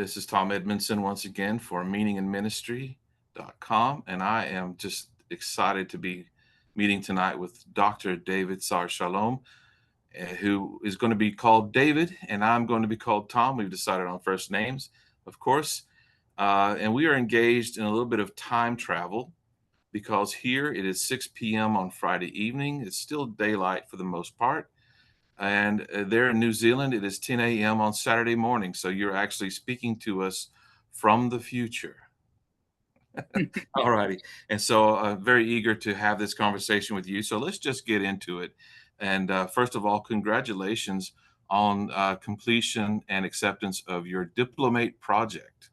This is Tom Edmondson once again for meaningandministry.com, and I am just excited to be meeting tonight with Dr. David Sar Shalom, who is going to be called David, and I'm going to be called Tom. We've decided on first names, of course, and we are engaged in a little bit of time travel because here it is 6 p.m. on Friday evening. It's still daylight for the most part. And there in New Zealand, it is 10 a.m. on Saturday morning. So you're actually speaking to us from the future. Yeah, All righty. And so very eager to have this conversation with you. So let's just get into it. And first of all, congratulations on completion and acceptance of your diplomate project.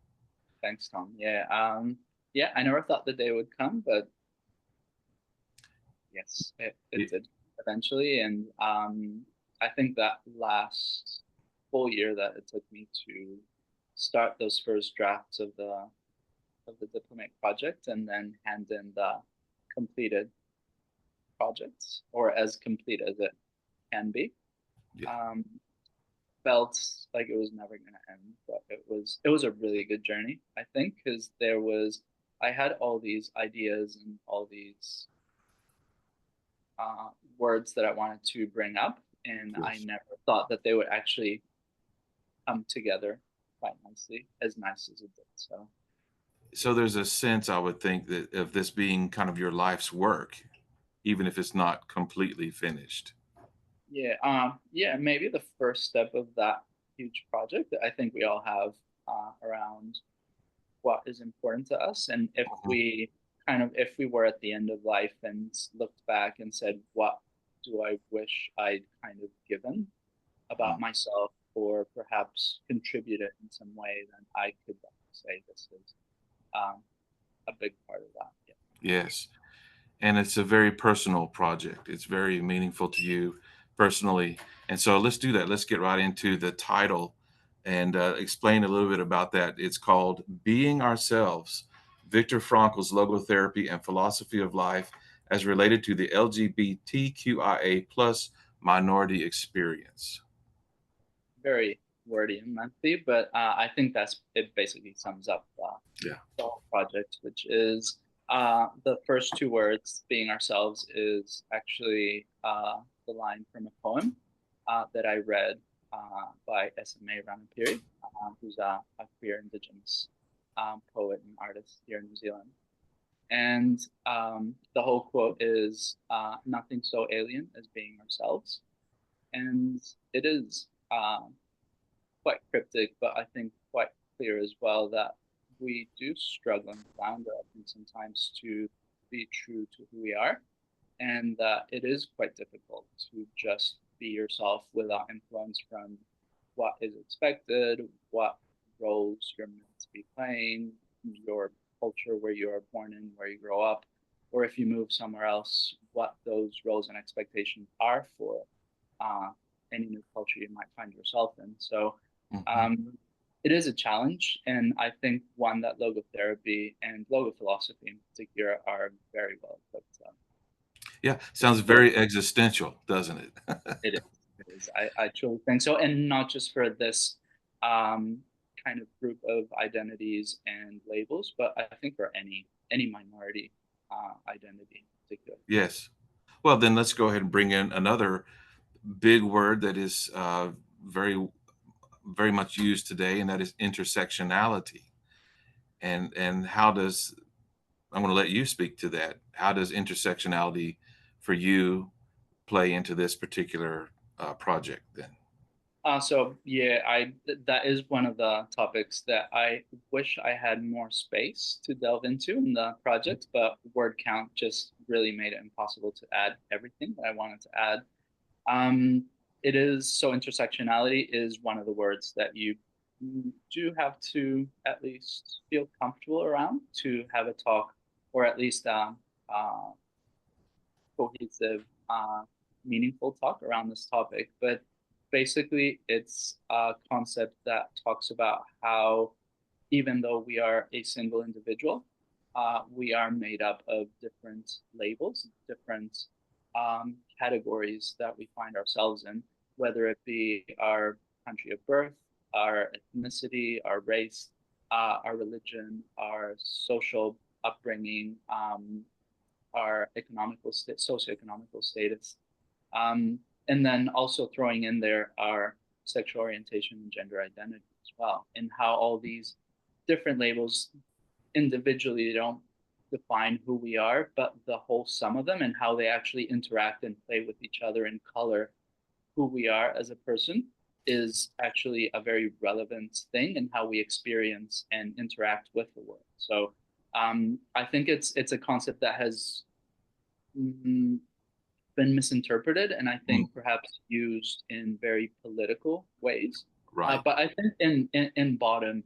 thanks, Tom. Yeah, I never thought the day would come, but yes, it Y- did eventually. And I think that last full year that it took me to start those first drafts of the diplomat project and then hand in the completed projects, or as complete as it can be, Yeah. um, felt like it was never going to end. But it was a really good journey, I think, because I had all these ideas and all these words that I wanted to bring up, and I Yes. never thought that they would actually come together quite nicely, as nice as it did. So So there's a sense, I would think, that of this being kind of your life's work, even if it's not completely finished. yeah, maybe the first step of that huge project that I think we all have around what is important to us, and Mhm. if we were at the end of life and looked back and said, what do I wish I'd kind of given about myself, or perhaps contributed in some way, then I could say this is um, a big part of that. Yeah. Yes. And it's a very personal project. It's very meaningful to you personally. And so let's do that. Let's get right into the title and explain a little bit about that. It's called Being Ourselves, Viktor Frankl's Logotherapy and Philosophy of Life as Related to the LGBTQIA plus Minority Experience. Very wordy and lengthy, but I think that's it. Basically sums up Yeah. the whole project, which is the first two words, "being ourselves," is actually the line from a poem that I read by S.M.A. Ranapiri, who's a queer Indigenous poet and artist here in New Zealand. And the whole quote is nothing so alien as being ourselves. And it is quite cryptic, but I think quite clear as well that we do struggle and flounder, I think, sometimes to be true to who we are. And that it is quite difficult to just be yourself without influence from what is expected, what roles you're meant to be playing, your culture where you are born in, where you grow up, or if you move somewhere else, what those roles and expectations are for uh, any new culture you might find yourself in. So Mhm. um, it is a challenge, and I think one that logotherapy and logo philosophy in particular are very well equipped Yeah. Sounds to. very existential, doesn't it? It is. It is. I truly think so, and not just for this um, kind of group of identities and labels, but I think for any minority identity in particular. Yes. Well, then let's go ahead and bring in another big word that is very, very much used today, and that is intersectionality. And how does I'm going to let you speak to that. How does intersectionality for you play into this particular project then? So yeah, that is one of the topics that I wish I had more space to delve into in the project, but word count just really made it impossible to add everything that I wanted to add. Um, it is so intersectionality is one of the words that you do have to at least feel comfortable around to have a talk, or at least uh, cohesive, meaningful talk around this topic. But basically, it's a concept that talks about how even though we are a single individual, we are made up of different labels, different categories that we find ourselves in, whether it be our country of birth, our ethnicity, our race, our religion, our social upbringing, our socioeconomical status, um, and then also throwing in there our sexual orientation and gender identity as well, and how all these different labels individually don't define who we are, but the whole sum of them and how they actually interact and play with each other and color who we are as a person is actually a very relevant thing in how we experience and interact with the world. So I think it's a concept that has mm, been misinterpreted and I Mm, think perhaps used in very political ways. right. But I think in bottom,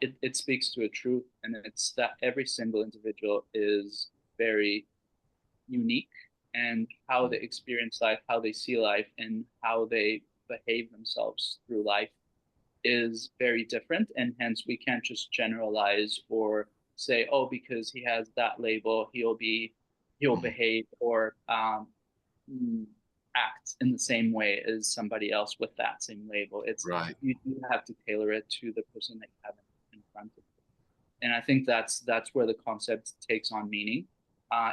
it speaks to a truth, and it's that every single individual is very unique, and how Mm, they experience life, how they see life, and how they behave themselves through life is very different. And hence, we can't just generalize or say, oh, because he has that label, he'll mm, behave or mm, act in the same way as somebody else with that same label. It's right. you have to tailor it to the person that you have in front of you. And I think that's where the concept takes on meaning.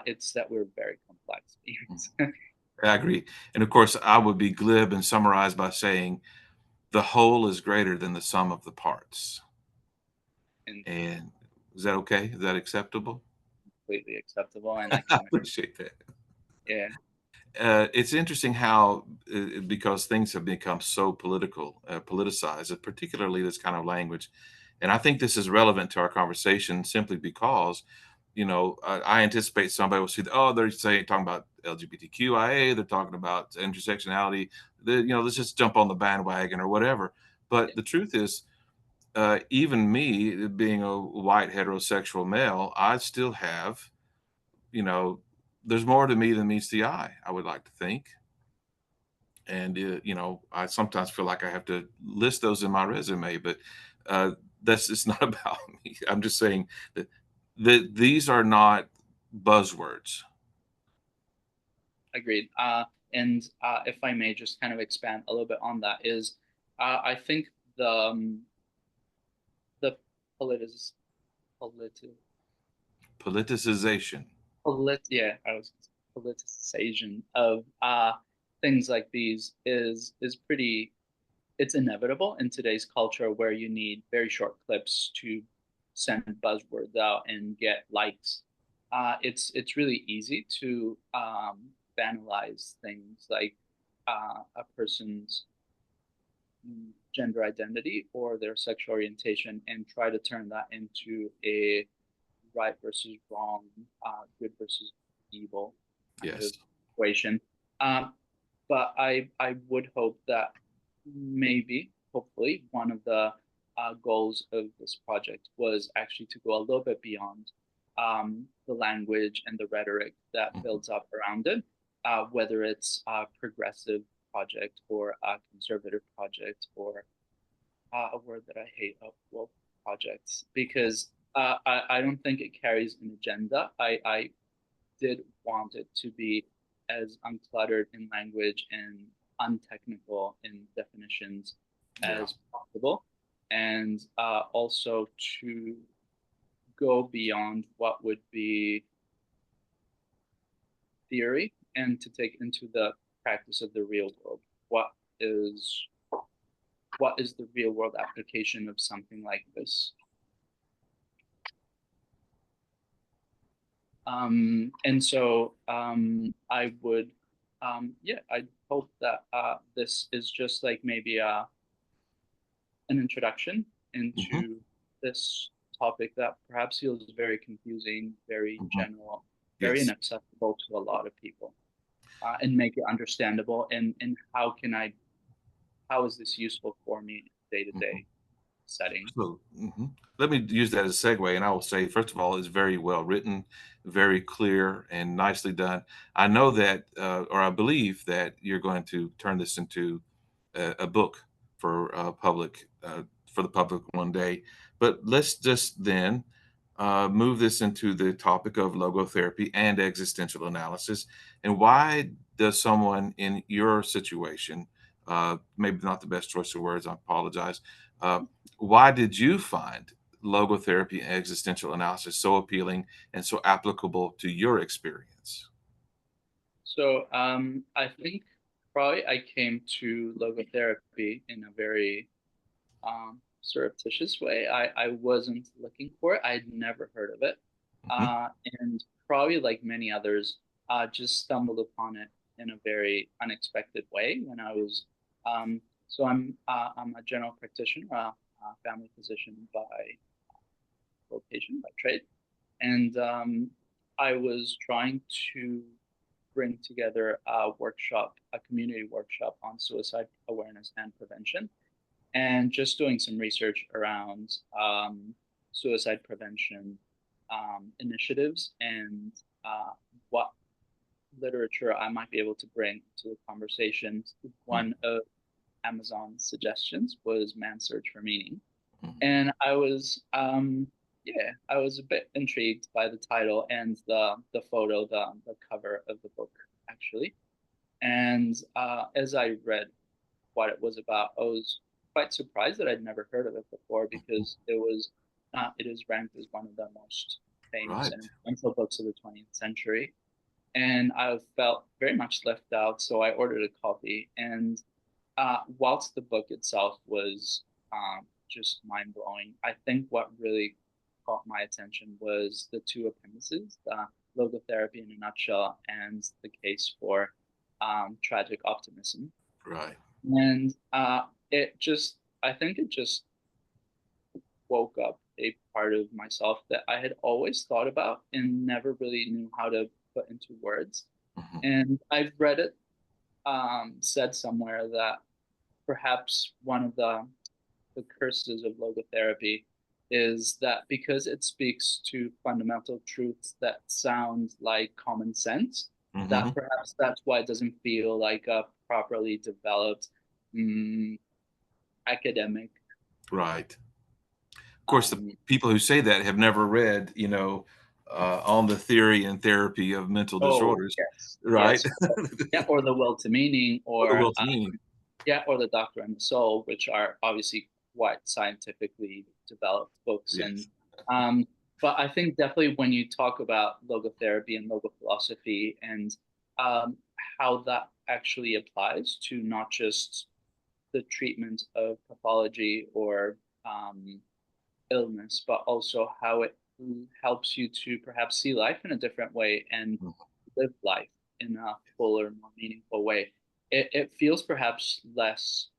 It's that we're very complex Mm, beings. I agree. And of course, I would be glib and summarize by saying the whole is greater than the sum of the parts. Indeed, And is that okay? Is that acceptable? completely acceptable, and I I can, appreciate that. yeah, It's interesting how, because things have become so politicized, particularly this kind of language. And I think this is relevant to our conversation simply because, I anticipate somebody will see, oh, they're saying, talking about LGBTQIA, they're talking about intersectionality, let's just jump on the bandwagon or whatever. But yeah, the truth is, even me being a white heterosexual male, I still have, you know, there's more to me than meets the eye, I would like to think. And, I sometimes feel like I have to list those in my resume, but that's it's not about me. I'm just saying that these are not buzzwords. agreed. And if I may just kind of expand a little bit on that, is I think the politis politi Politicization. yeah, I was politicization of things like these is pretty, it's inevitable in today's culture where you need very short clips to send buzzwords out and get likes. It's really easy to banalize things like a person's gender identity or their sexual orientation and try to turn that into a right versus wrong, good versus evil kind Yes. of equation. Um, but I would hope that maybe, hopefully, one of the goals of this project was actually to go a little bit beyond the language and the rhetoric that Mhm. builds up around it, whether it's a progressive project or a conservative project or a word that I hate, well, projects, because I don't think it carries an agenda. I did want it to be as uncluttered in language and untechnical in definitions Yeah. as possible, and also to go beyond what would be theory and to take into the practice of the real world. What is what is the real world application of something like this? And so I would, yeah, I hope that this is just like maybe an introduction Hmm. into this topic that perhaps feels very confusing, very Hmm. general, very Yes. inaccessible to a lot of people, and make it understandable. And how is this useful for me day to Mhm. day setting? So, let me use that as a segue, and I will say, first of all, it's very well written, very clear, and nicely done. I know that, or I believe that you're going to turn this into a book for for the public one day. But let's just then move this into the topic of logotherapy and existential analysis. And why does someone in your situation Maybe not the best choice of words. I apologize. Why did you find logotherapy and existential analysis so appealing and so applicable to your experience? So I think probably I came to logotherapy in a very surreptitious way. I wasn't looking for it. I'd never heard of it. Hmm. And probably like many others, just stumbled upon it in a very unexpected way when I was. So I'm a general practitioner, a family physician by vocation, by trade, and I was trying to bring together a workshop, a community workshop on suicide awareness and prevention, and just doing some research around suicide prevention initiatives and what literature I might be able to bring to the conversation. One of Amazon's suggestions was Man's Search for Meaning. Hmm. And I was a bit intrigued by the title and the photo, the cover of the book, actually. And as I read what it was about, I was quite surprised that I'd never heard of it before because it is ranked as one of the most famous Right. and influential books of the 20th century. And I felt very much left out, so I ordered a copy. And whilst the book itself was just mind blowing, I think what really caught my attention was the two appendices, logotherapy in a nutshell and the case for tragic optimism. Right. And I think it just woke up a part of myself that I had always thought about and never really knew how to put into words. Hmm. And I've read it said somewhere that perhaps one of the curses of logotherapy is that because it speaks to fundamental truths that sound like common sense, that Hmm. perhaps that's why it doesn't feel like a properly developed mm, academic. Right. Of course, the Um, people who say that have never read, on the theory and therapy of mental oh disorders, yes, right? yes, yeah, or the will to meaning, Or the or will to meaning. yeah, or the Doctor and the Soul, which are obviously quite scientifically developed books. And Yes. um, but I think definitely when you talk about logotherapy and logophilosophy and um, how that actually applies to not just the treatment of pathology or um, illness, but also how it helps you to perhaps see life in a different way and Mhm. live life in a fuller, more meaningful way. It feels perhaps less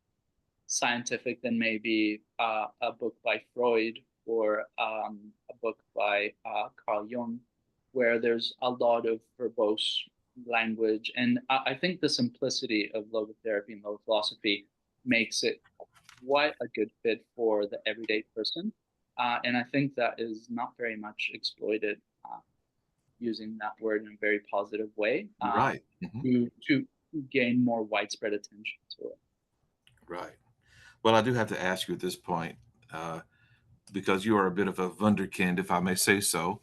scientific than maybe a book by Freud or a book by Carl Jung, where there's a lot of verbose language. And I think the simplicity of logotherapy and logophilasophy makes it quite a good fit for the everyday person. And I think that is not very much exploited, using that word in a very positive way, Right. Hmm. to gain more widespread attention to it. Right. Well, I do have to ask you at this point, uh, because you are a bit of a wunderkind, if I may say so.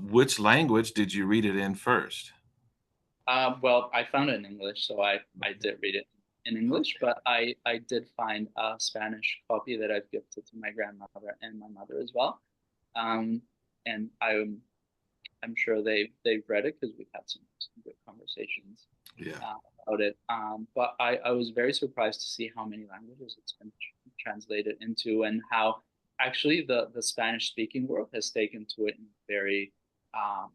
Which language did you read it in first? Well, I found it in English, so I did read it in English, Okay. but I did find a Spanish copy that I've gifted to my grandmother and my mother as well. Um, and I'm sure they've read it because we've had some good conversations Yeah. about it. But I was very surprised to see how many languages it's been translated into and how actually the Spanish speaking world has taken to it in a very um,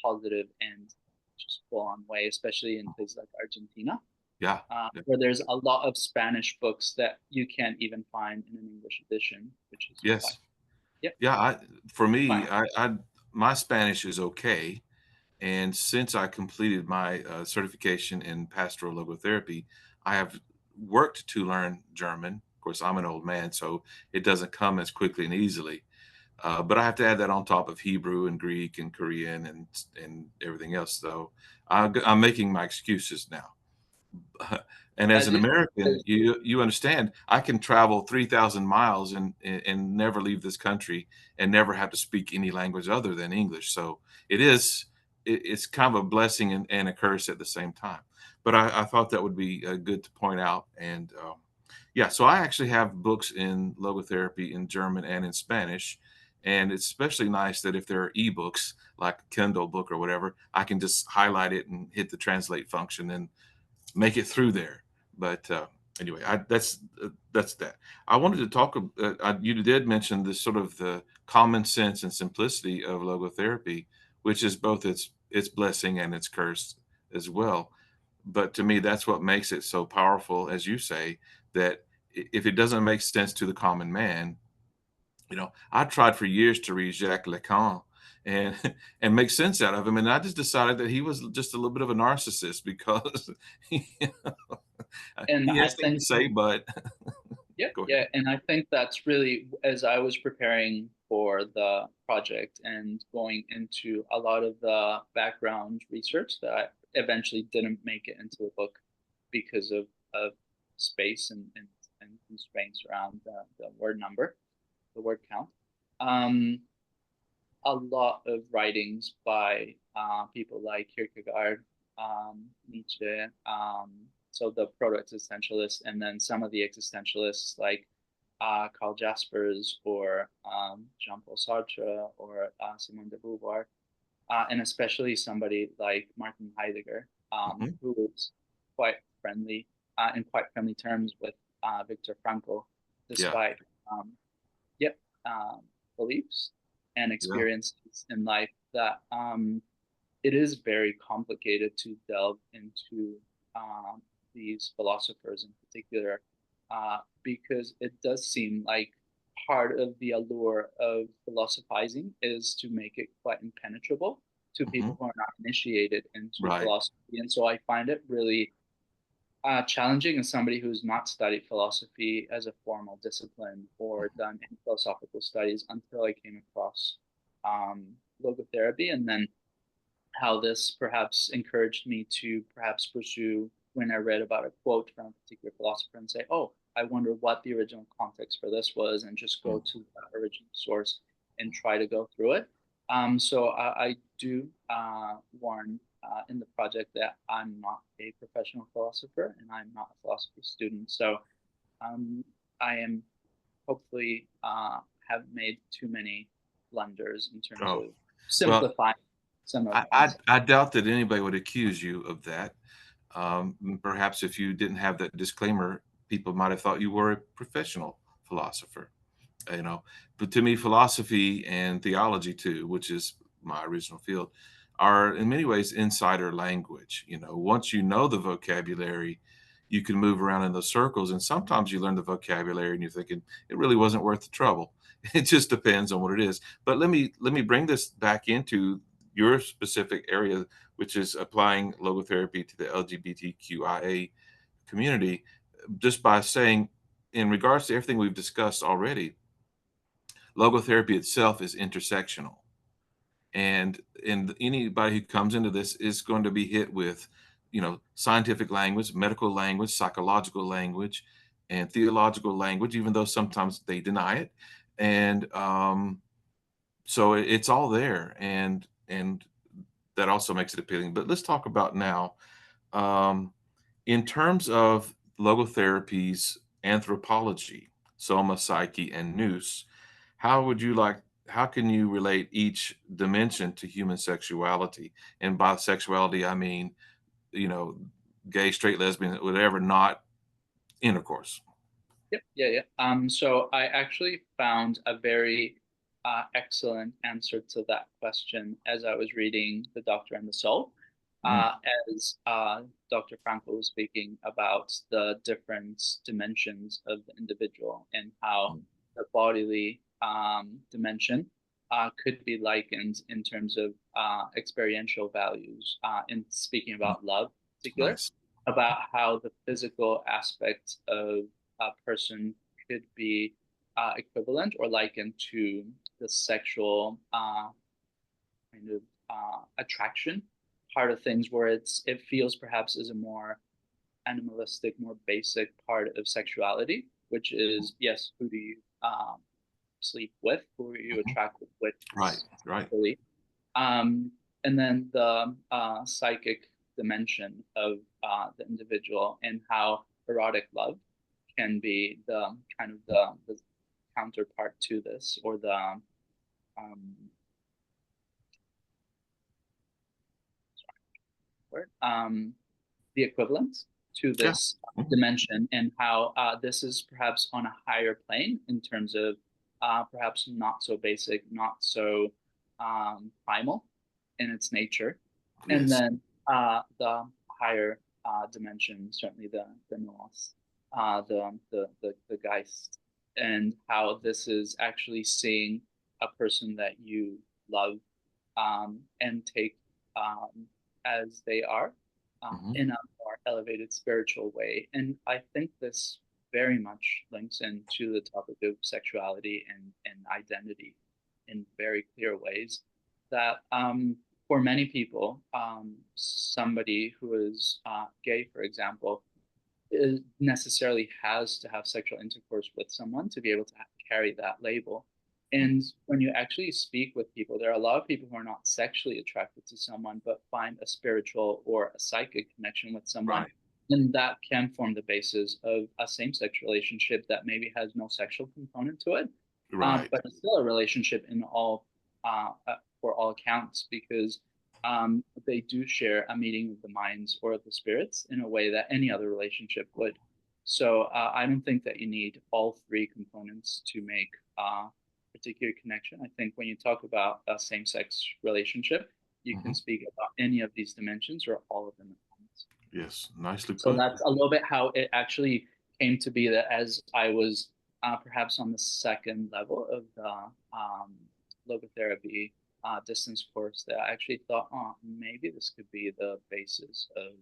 positive and just full on way, especially in places like Argentina, Yeah. Yeah. where there's a lot of Spanish books that you can't even find in an English edition, which is quite, Yes. yep, Yeah. For quite. me, my Spanish is okay. And since I completed my certification in pastoral logotherapy, I have worked to learn German. Of course, I'm an old man, so it doesn't come as quickly and easily. But I have to add that on top of Hebrew and Greek and Korean and everything else. So I'm making my excuses now. And as As an you, American, as, you understand I can travel 3,000 miles and never leave this country and never have to speak any language other than English. So it's kind of a blessing and a curse at the same time. but I thought that would be good to point out. And yeah, so I actually have books in logotherapy in German and in Spanish. And it's especially nice that if there are ebooks, like a Kindle book or whatever, I can just highlight it and hit the translate function and make it through there. But anyway, that's that. I wanted to talk. You did mention this sort of the common sense and simplicity of logotherapy, which is both its blessing and its curse as well. But to me, that's what makes it so powerful, as you say, that if it doesn't make sense to the common man, I tried for years to read Jacques Lacan and and make sense out of him, and I just decided that he was just a little bit of a narcissist because he, And he I has things to think, say, but yeah, go ahead. yeah, and I think that's really, as I was preparing for the project and going into a lot of the background research that I eventually didn't make it into the book because of space and constraints around the word number, the word count. Um, a lot of writings by people like Kierkegaard, Nietzsche, so the proto-existentialists, and then some of the existentialists like Carl Jaspers or Jean-Paul Sartre or Simone de Beauvoir, and especially somebody like Martin Heidegger, Mhm. who was quite friendly, in quite friendly terms with Viktor Frankl, Yeah, despite um, yep, beliefs and yeah. experiences in life that it is very complicated to delve into these philosophers in particular, because it does seem like part of the allure of philosophizing is to make it quite impenetrable to Hmm. people who are not initiated into Right. philosophy. And so I find it really challenging as somebody who's not studied philosophy as a formal discipline or done any philosophical studies until I came across um, logotherapy, and then how this perhaps encouraged me to perhaps pursue when I read about a quote from a particular philosopher and say, oh, I wonder what the original context for this was, and just go to that original source and try to go through it. So I do warn in the project that I'm not a professional philosopher and I'm not a philosophy student. So um, I am hopefully haven't made too many blunders in terms Oh, of well, simplifying some of I, the I concepts. I doubt that anybody would accuse you of that. Perhaps if you didn't have that disclaimer, people might have thought you were a professional philosopher. you know but to me, philosophy and theology too, which is my original field, are in many ways insider language. Once you know the vocabulary, you can move around in those circles, and sometimes you learn the vocabulary and you're thinking it really wasn't worth the trouble. It just depends on what it is. But let me bring this back into your specific area, which is applying logotherapy to the LGBTQIA community, just by saying, in regards to everything we've discussed already, logotherapy itself is intersectional, and anybody who comes into this is going to be hit with scientific language, medical language, psychological language, and theological language, even though sometimes they deny it. And so it's all there, and that also makes it appealing. But let's talk about now, um, in terms of logotherapy's anthropology, soma, psyche, and nous. How can you relate each dimension to human sexuality? And by sexuality, I mean, you know, gay, straight, lesbian, whatever, not intercourse. Yep, yeah, yeah. So I actually found a very excellent answer to that question as I was reading The Doctor and the Soul, Mm, uh, as Dr. Frankl was speaking about the different dimensions of the individual and how mm, the bodily dimension could be likened in terms of experiential values, in speaking mm. about love in particular, Nice. about how the physical aspect of a person could be equivalent or likened to the sexual kind of attraction part of things, where it feels perhaps as a more animalistic, more basic part of sexuality, which is, yes, who do you sleep with, who are you Mhm. attracted with Right, right. sexually, um, and then the psychic. dimension of the individual, and how erotic love can be the kind of the counterpart to this, or the equivalent to Yeah. this dimension, and how this is perhaps on a higher plane in terms of perhaps not so basic, not so primal in its nature. And Yes. then the higher dimension, certainly the nous, the Geist, and how this is actually seeing a person that you love and take as they are in a more elevated spiritual way. And I think this very much links into the topic of sexuality and identity in very clear ways. That for many people, somebody who is gay, for example, necessarily has to have sexual intercourse with someone to be able to carry that label. And when you actually speak with people, there are a lot of people who are not sexually attracted to someone, but find a spiritual or a psychic connection with someone. Right. And that can form the basis of a same-sex relationship that maybe has no sexual component to it, Right. but it's still a relationship in all for all accounts, because they do share a meeting of the minds or the spirits in a way that any other relationship would. So I don't think that you need all three components to make a particular connection. I think when you talk about a same-sex relationship, you can speak about any of these dimensions or all of them at once. Yes. Nicely So put. that's a little bit how it actually came to be, that as I was perhaps on the second level of the logotherapy distance course, that I actually thought, oh, maybe this could be the basis of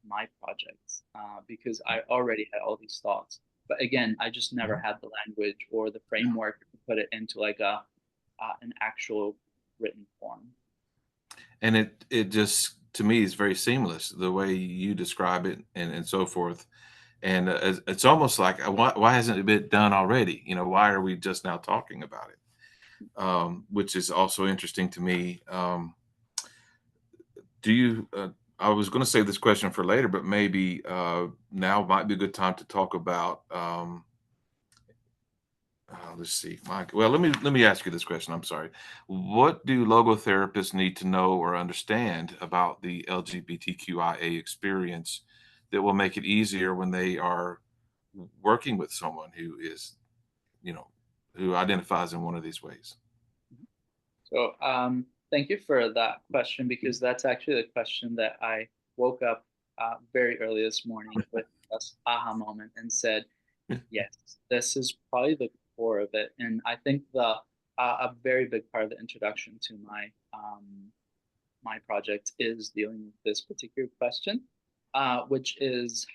my projects, because I already had all these thoughts. But again, I just never had the language or the framework to put it into like an actual written form. And it just, to me, is very seamless the way you describe it, and so forth. And it's almost like, why hasn't it been done already? Why are we just now talking about it? Which is also interesting to me. Do you? I was going to save this question for later, but maybe now might be a good time to talk about. Let's see, Mike. Well, let me ask you this question. I'm sorry. What do logotherapists need to know or understand about the LGBTQIA experience that will make it easier when they are working with someone who is, you know, who identifies in one of these ways? So thank you for that question, because that's actually the question that I woke up very early this morning with this aha moment and said, yes, this is probably the core of it. And I think a very big part of the introduction to my project is dealing with this particular question, which is,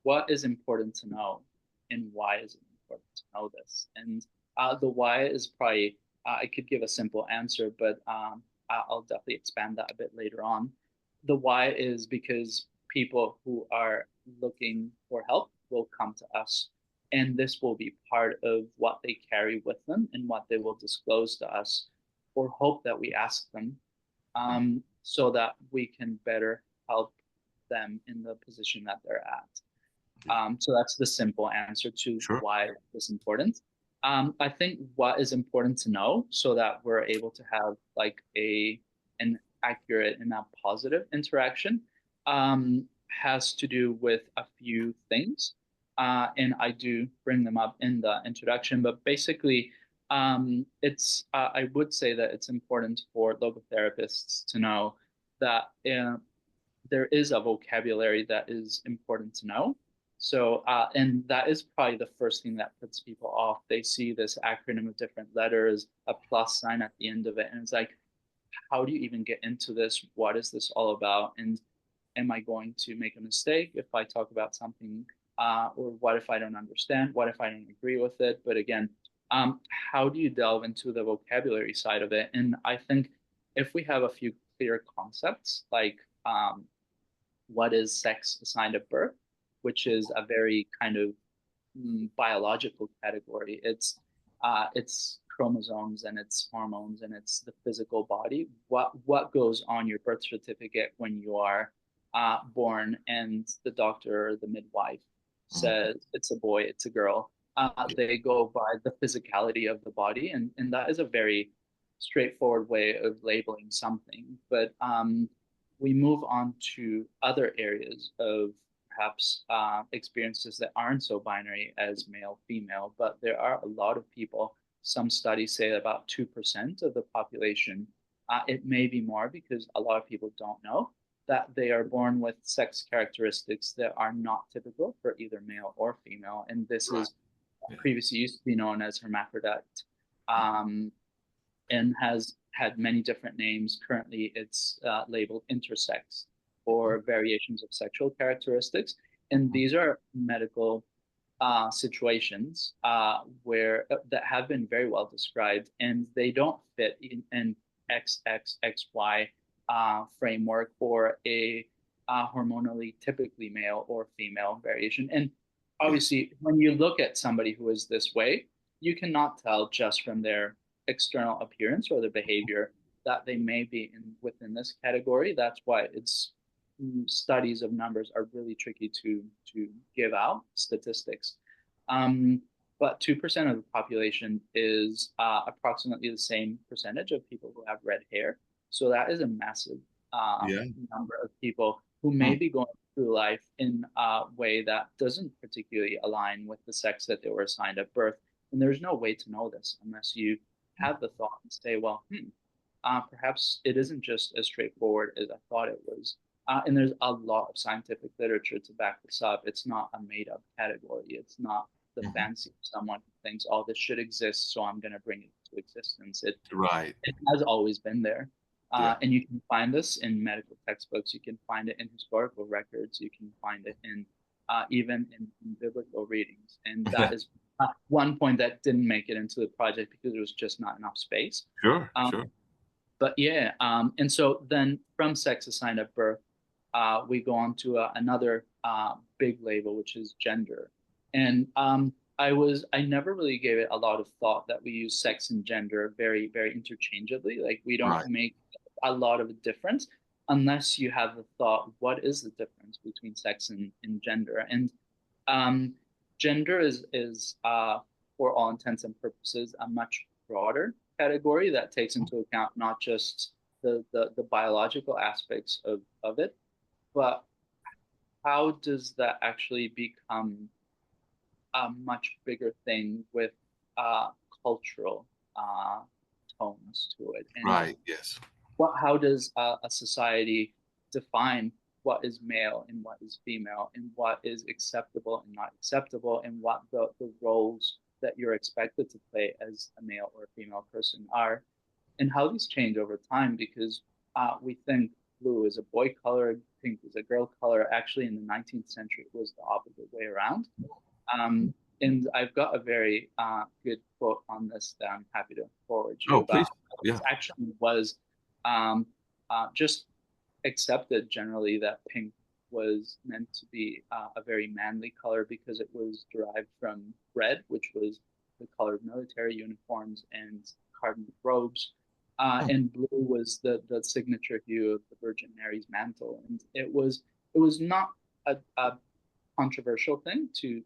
what is important to know, and why is it important to know this? And the why is probably, I could give a simple answer, but I'll definitely expand that a bit later on. The why is because people who are looking for help will come to us, and this will be part of what they carry with them and what they will disclose to us, or hope that we ask them, so that we can better help them in the position that they're at. So that's the simple answer to Sure. why it's important. I think what is important to know, so that we're able to have like an accurate and a positive interaction, has to do with a few things, and I do bring them up in the introduction. But basically, it's I would say that it's important for logotherapists to know that there is a vocabulary that is important to know. So, and that is probably the first thing that puts people off. They see this acronym of different letters, a plus sign at the end of it, and it's like, how do you even get into this? What is this all about? And am I going to make a mistake if I talk about something? Or what if I don't understand? What if I don't agree with it? But again, how do you delve into the vocabulary side of it? And I think if we have a few clear concepts, like what is sex assigned at birth, which is a very kind of biological category. It's chromosomes and it's hormones and it's the physical body. What goes on your birth certificate when you are born and the doctor or the midwife says it's a boy, it's a girl, they go by the physicality of the body, and that is a very straightforward way of labeling something. But we move on to other areas of perhaps experiences that aren't so binary as male, female, but there are a lot of people. Some studies say about 2% of the population, it may be more because a lot of people don't know that they are born with sex characteristics that are not typical for either male or female. And this Right. is previously used to be known as hermaphrodite, and has had many different names. Currently, it's labeled intersex or variations of sexual characteristics. And these are medical situations where that have been very well described, and they don't fit in an XXXY framework or a hormonally typically male or female variation. And obviously, when you look at somebody who is this way, you cannot tell just from their external appearance or their behavior that they may be within this category. That's why it's studies of numbers are really tricky to give out statistics. But 2% of the population is approximately the same percentage of people who have red hair. So that is a massive number of people who may be going through life in a way that doesn't particularly align with the sex that they were assigned at birth. And there's no way to know this unless you have the thought and say, well, perhaps it isn't just as straightforward as I thought it was. And there's a lot of scientific literature to back this up. It's not a made-up category. It's not the fancy of someone who thinks, oh, this should exist, so I'm going to bring it into existence. It has always been there. And you can find this in medical textbooks. You can find it in historical records. You can find it in even in biblical readings. And that is one point that didn't make it into the project because there was just not enough space. Sure. But yeah, and so then from sex assigned at birth, we go on to another big label, which is gender. And I never really gave it a lot of thought that we use sex and gender very, very interchangeably. Like we don't make a lot of a difference unless you have the thought, what is the difference between sex and gender? And gender is for all intents and purposes, a much broader category that takes into account not just the biological aspects of it, but how does that actually become a much bigger thing with cultural tones to it? And how does a society define what is male and what is female, and what is acceptable and not acceptable, and what the roles that you're expected to play as a male or a female person are, and how these change over time, because we think blue is a boy color, pink is a girl color. Actually, in the 19th century, it was the opposite way around. And I've got a very good quote on this that I'm happy to forward you about. It actually was just accepted generally that pink was meant to be a very manly color because it was derived from red, which was the color of military uniforms and cardinal robes. And blue was the signature hue of the Virgin Mary's mantle. And it was not a controversial thing to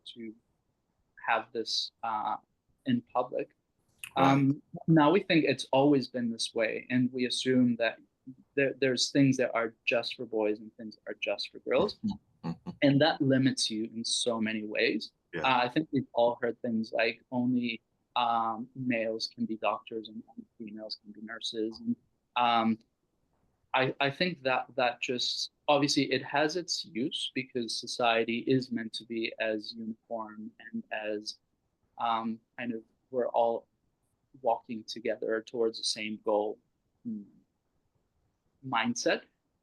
have this in public. Now we think it's always been this way, and we assume that there's things that are just for boys and things that are just for girls, and that limits you in so many ways. I think we've all heard things like only males can be doctors and only females can be nurses, and I think that just obviously it has its use because society is meant to be as uniform and as kind of we're all walking together towards the same goal mindset.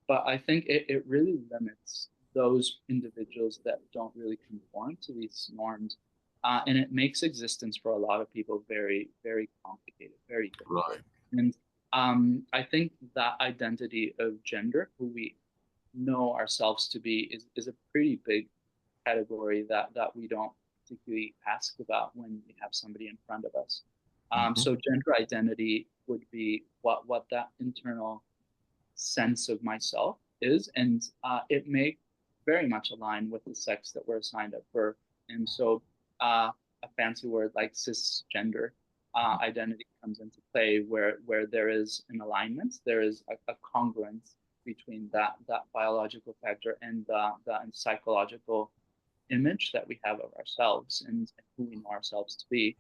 But I think it really limits those individuals that don't really conform to these norms. And it makes existence for a lot of people very, very complicated, very difficult. And I think that identity of gender, who we know ourselves to be, is a pretty big category that we don't particularly ask about when we have somebody in front of us. So gender identity would be what that internal sense of myself is, and it may very much align with the sex that we're assigned at birth. And so a fancy word like cisgender identity comes into play, where there is an alignment, there is a congruence between that biological factor and the psychological image that we have of ourselves and who we know ourselves to be.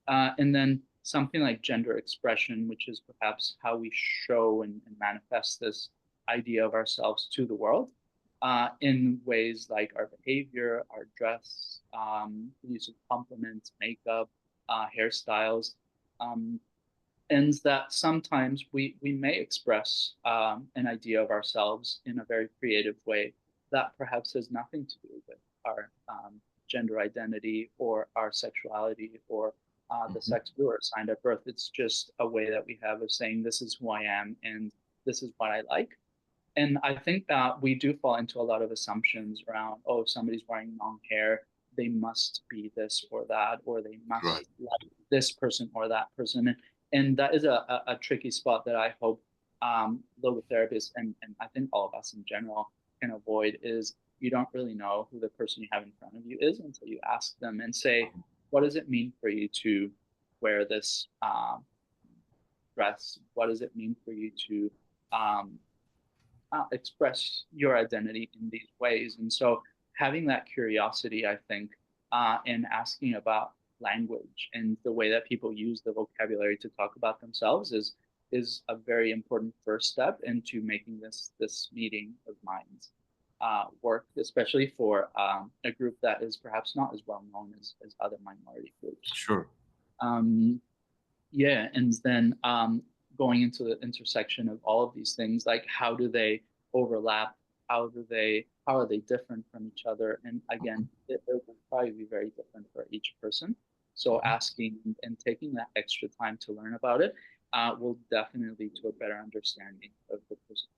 And then something like gender expression, which is perhaps how we show and manifest this idea of ourselves to the world in ways like our behavior, our dress, use of compliments, makeup, hairstyles. And that sometimes we may express an idea of ourselves in a very creative way that perhaps has nothing to do with our gender identity or our sexuality or the sex we were assigned at birth. It's just a way that we have of saying, this is who I am and this is what I like. And I think that we do fall into a lot of assumptions around, oh, if somebody's wearing long hair, they must be this or that, or they must like this person or that person. And that is a tricky spot that I hope logotherapists and I think all of us in general can avoid, is you don't really know who the person you have in front of you is until you ask them and say, what does it mean for you to wear this dress? What does it mean for you to express your identity in these ways? And so having that curiosity, I think, and asking about language and the way that people use the vocabulary to talk about themselves is a very important first step into making this meeting of minds work, especially for a group that is perhaps not as well known as other minority groups. Sure. Yeah, and then going into the intersection of all of these things, like how do they overlap? How are they different from each other? And again, it will probably be very different for each person. So asking and taking that extra time to learn about it will definitely lead to a better understanding of the person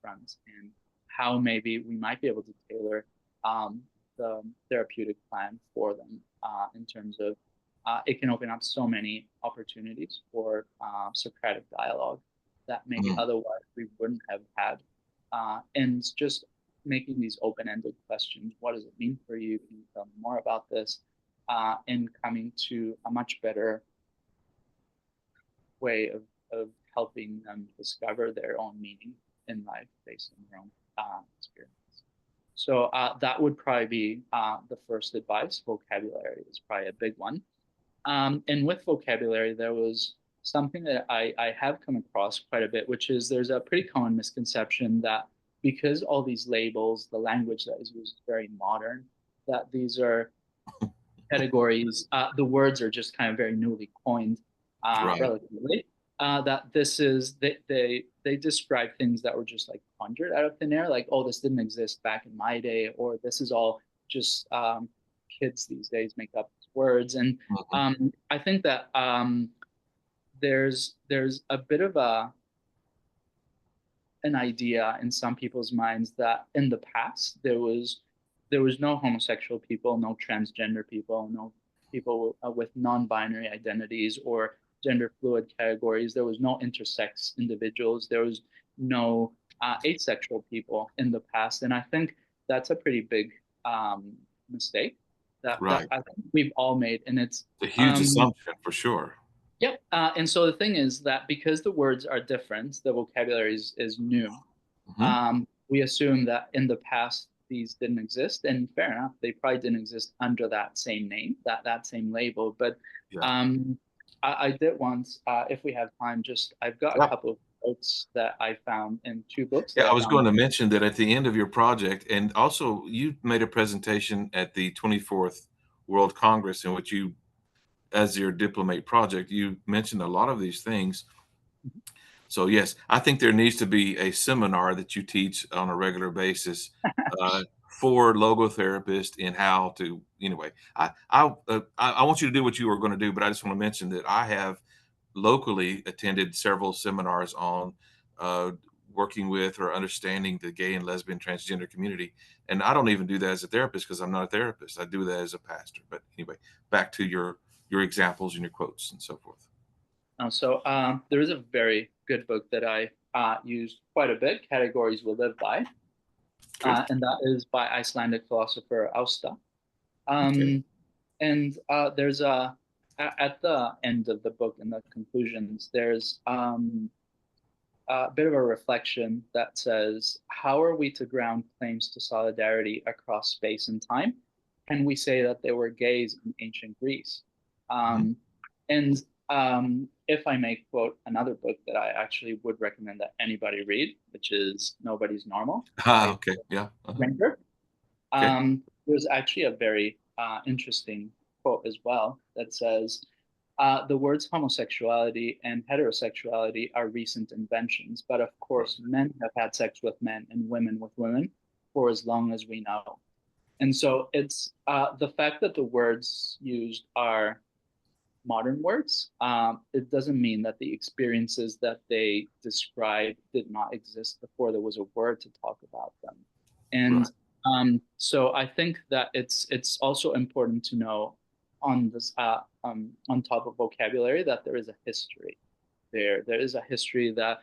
friends and how maybe we might be able to tailor the therapeutic plan for them in terms of it can open up so many opportunities for Socratic dialogue that maybe otherwise we wouldn't have had. And just making these open-ended questions, what does it mean for you? Can you tell me more about this? And coming to a much better way of helping them discover their own meaning in life based on their own experience. So that would probably be the first advice. Vocabulary is probably a big one. And with vocabulary, there was something that I have come across quite a bit, which is there's a pretty common misconception that because all these labels, the language that is used is very modern, that these are categories, the words are just kind of very newly coined relatively. That this is, they describe things that were just like conjured out of thin air, like, oh, this didn't exist back in my day, or this is all just kids these days make up words. And I think that there's a bit of an idea in some people's minds that in the past there was no homosexual people, no transgender people, no people with non-binary identities or gender fluid categories. There was no intersex individuals. There was no asexual people in the past. And I think that's a pretty big mistake that I think we've all made. And it's a huge assumption for sure. Yep. And so the thing is that because the words are different, the vocabulary is new. We assume that in the past these didn't exist, and fair enough, they probably didn't exist under that same name, that same label. But I did once, if we have time, I've got a couple of quotes that I found in two books. Yeah, I was going to mention that at the end of your project, and also you made a presentation at the 24th World Congress in which you, as your diplomate project, you mentioned a lot of these things. So yes, I think there needs to be a seminar that you teach on a regular basis for logotherapists in how to. Anyway, I want you to do what you were going to do, but I just want to mention that I have locally attended several seminars on working with or understanding the gay and lesbian transgender community, and I don't even do that as a therapist because I'm not a therapist. I do that as a pastor. But anyway, back to your examples and your quotes and so forth. So there is a very good book that I used quite a bit, Categories We Live By. Okay. and that is by Icelandic philosopher Ásta. Okay. And there's at the end of the book, in the conclusions, there's a bit of a reflection that says, how are we to ground claims to solidarity across space and time? Can we say that there were gays in ancient Greece? Mhm. And if I may quote another book that I actually would recommend that anybody read, which is Nobody's Normal Ah, by okay. Yeah. Frankl, Okay. there's actually a very interesting quote as well that says, the words homosexuality and heterosexuality are recent inventions, but of Right. course, men have had sex with men and women with women for as long as we know. And so it's the fact that the words used are modern words. It doesn't mean that the experiences that they describe did not exist before there was a word to talk about them. Right. And so I think that it's also important to know on this on top of vocabulary that there is a history. There is a history that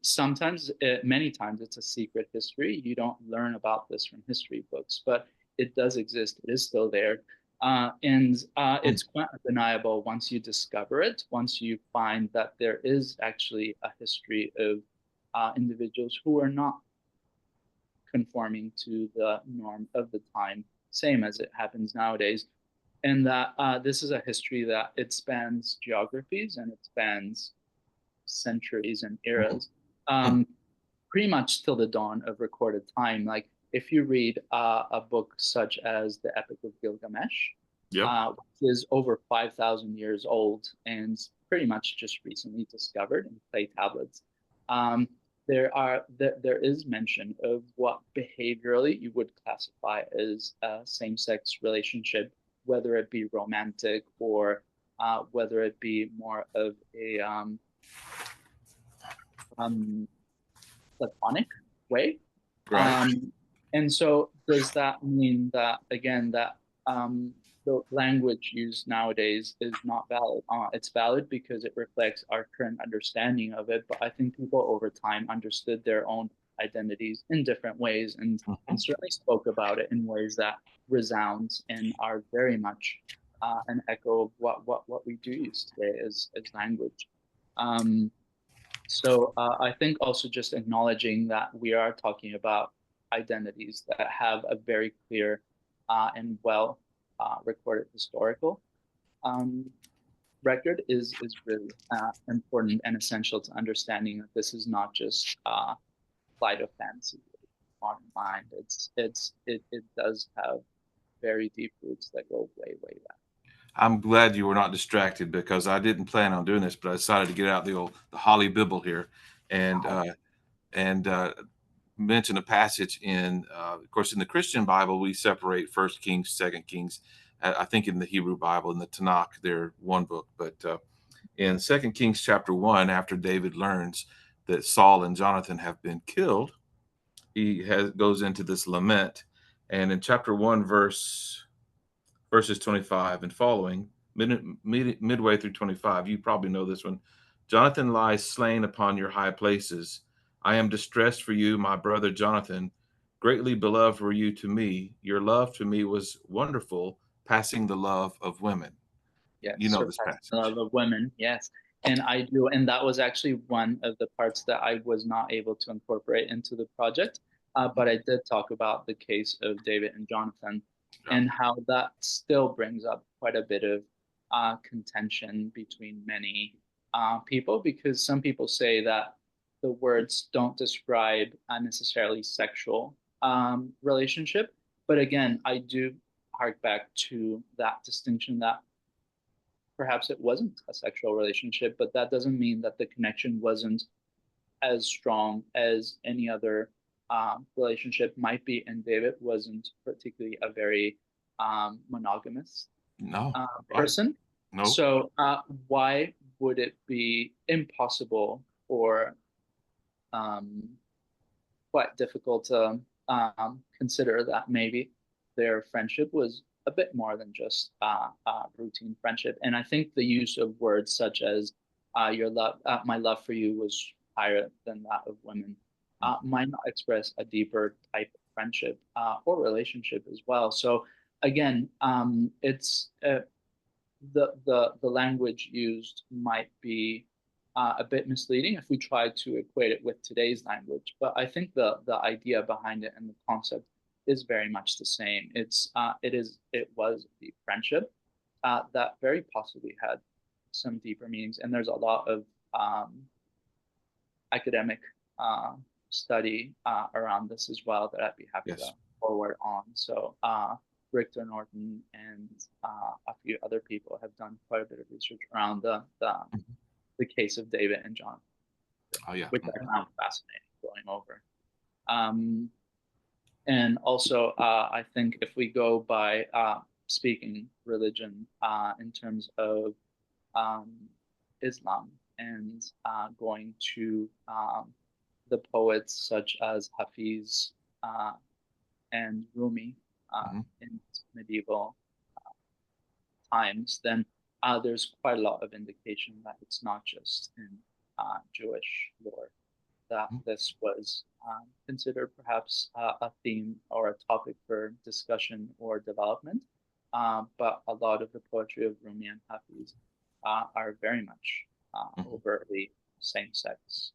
sometimes, many times, it's a secret history. You don't learn about this from history books, but it does exist. It is still there. And Mm. it's quite undeniable once you discover it, once you find that there is actually a history of individuals who are not conforming to the norm of the time, same as it happens nowadays. And that this is a history that it spans geographies and it spans centuries and Mhm. eras, Mm. um, pretty much till the dawn of recorded time. Like if you read a book such as the Epic of Gilgamesh, Yep. which is over 5,000 years old and pretty much just recently discovered in clay tablets, um, there is mention of what behaviorally you would classify as a same-sex relationship, whether it be romantic or whether it be more of a um, platonic way. Right. Um, and so, does that mean that again that the language used nowadays is not valid? It's valid because it reflects our current understanding of it. But I think people over time understood their own identities in different ways, and Mhm. certainly spoke about it in ways that resounds and are very much an echo of what we do use today as language. Um, so I think also just acknowledging that we are talking about identities that have a very clear and well recorded historical um, record is really important and essential to understanding that this is not just flight of fancy, modern mind. It does have very deep roots that go way way back. I'm glad you were not distracted because I didn't plan on doing this, but I decided to get out the Holly Bible here, and and mention a passage in, of course, in the Christian Bible we separate First Kings, Second Kings. I think in the Hebrew Bible, in the Tanakh, they're one book, but in Second Kings chapter 1, after David learns that Saul and Jonathan have been killed, goes into this lament, and in chapter 1, verses 25 and following, midway through 25, you probably know this one. Jonathan lies slain upon your high places. I am distressed for you, my brother Jonathan. Greatly beloved were you to me. Your love to me was wonderful, passing the love of women. Yes, You know this surpassing the passage. love of women. Yes. And I do. And that was actually one of the parts that I was not able to incorporate into the project. But I did talk about the case of David and Jonathan Yeah. and how that still brings up quite a bit of contention between many people, because some people say that the words don't describe a necessarily sexual relationship. But again, I do hark back to that distinction that perhaps it wasn't a sexual relationship, but that doesn't mean that the connection wasn't as strong as any other relationship might be. And David wasn't particularly a very monogamous No, right. person. No. So why would it be impossible or um, quite difficult to consider that maybe their friendship was a bit more than just routine friendship? And I think the use of words such as "your love," my love for you was higher than that of women, might not express a deeper type of friendship or relationship as well. So again, it's the language used might be a bit misleading if we try to equate it with today's language. But I think the idea behind it and the concept is very much the same. It was the friendship that very possibly had some deeper meanings, and there's a lot of academic uh, study around this as well that I'd be happy to Yes. forward on. So Richter Norton and a few other people have done quite a bit of research around Mhm. the case of David and John, Oh, yeah. which I Mhm. found fascinating going over. Um, and also, I think if we go by speaking religion in terms of um, Islam and going to the poets such as Hafiz uh, and Rumi Mhm. in medieval times, then there's quite a lot of indication that it's not just in Jewish lore that Mhm. this was considered perhaps a theme or a topic for discussion or development. But a lot of the poetry of Rumi and Hafiz are very much Mhm. overtly same-sex,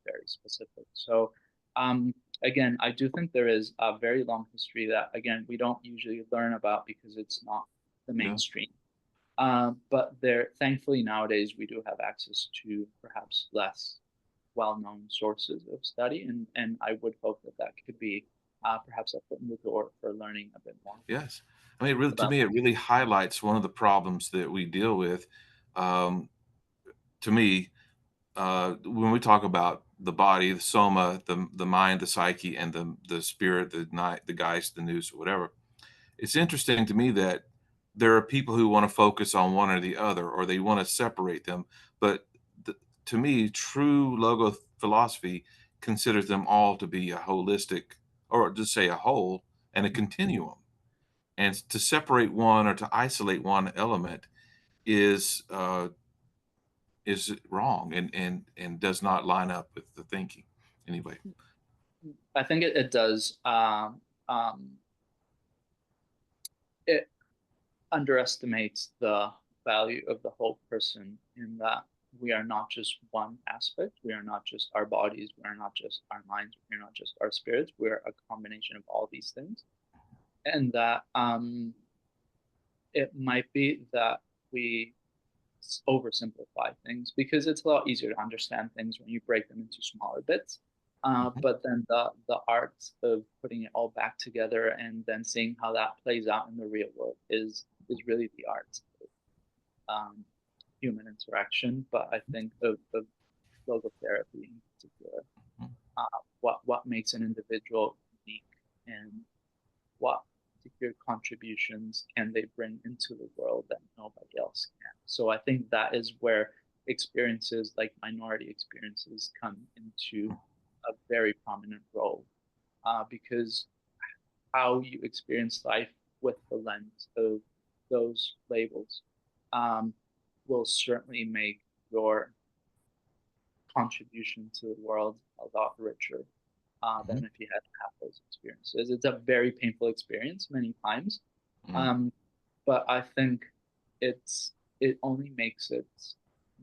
very specific. So um, again, I do think there is a very long history that, again, we don't usually learn about because it's not the No. mainstream. But there, thankfully, nowadays we do have access to perhaps less well-known sources of study, and I would hope that that could be perhaps a foot in the door for learning a bit more Yes. I mean, it really, to about. me, it really highlights one of the problems that we deal with. Um, to me, when we talk about the body, the soma, the mind, the psyche, and the spirit, the night, the geist, the nous, whatever. It's interesting to me that there are people who want to focus on one or the other, or they want to separate them. But the, to me, true logo philosophy considers them all to be a holistic, or just say a whole and a continuum. And to separate one or to isolate one element is wrong and does not line up with the thinking. Anyway, I think it does. It underestimates the value of the whole person in that we are not just one aspect. We are not just our bodies. We are not just our minds. We are not just our spirits. We're a combination of all these things, and that it might be that we oversimplify things because it's a lot easier to understand things when you break them into smaller bits. mhm, But then the art of putting it all back together and then seeing how that plays out in the real world is really the art of human interaction. But I think of logotherapy in particular, mhm. what makes an individual unique and what particular contributions can they bring into the world that nobody else can. So I think that is where experiences like minority experiences come into a very prominent role because how you experience life with the lens of those labels um, will certainly make your contribution to the world a lot richer Mhm. than if you had to have those experiences. It's a very painful experience many times, Mhm. um, but I think it only makes it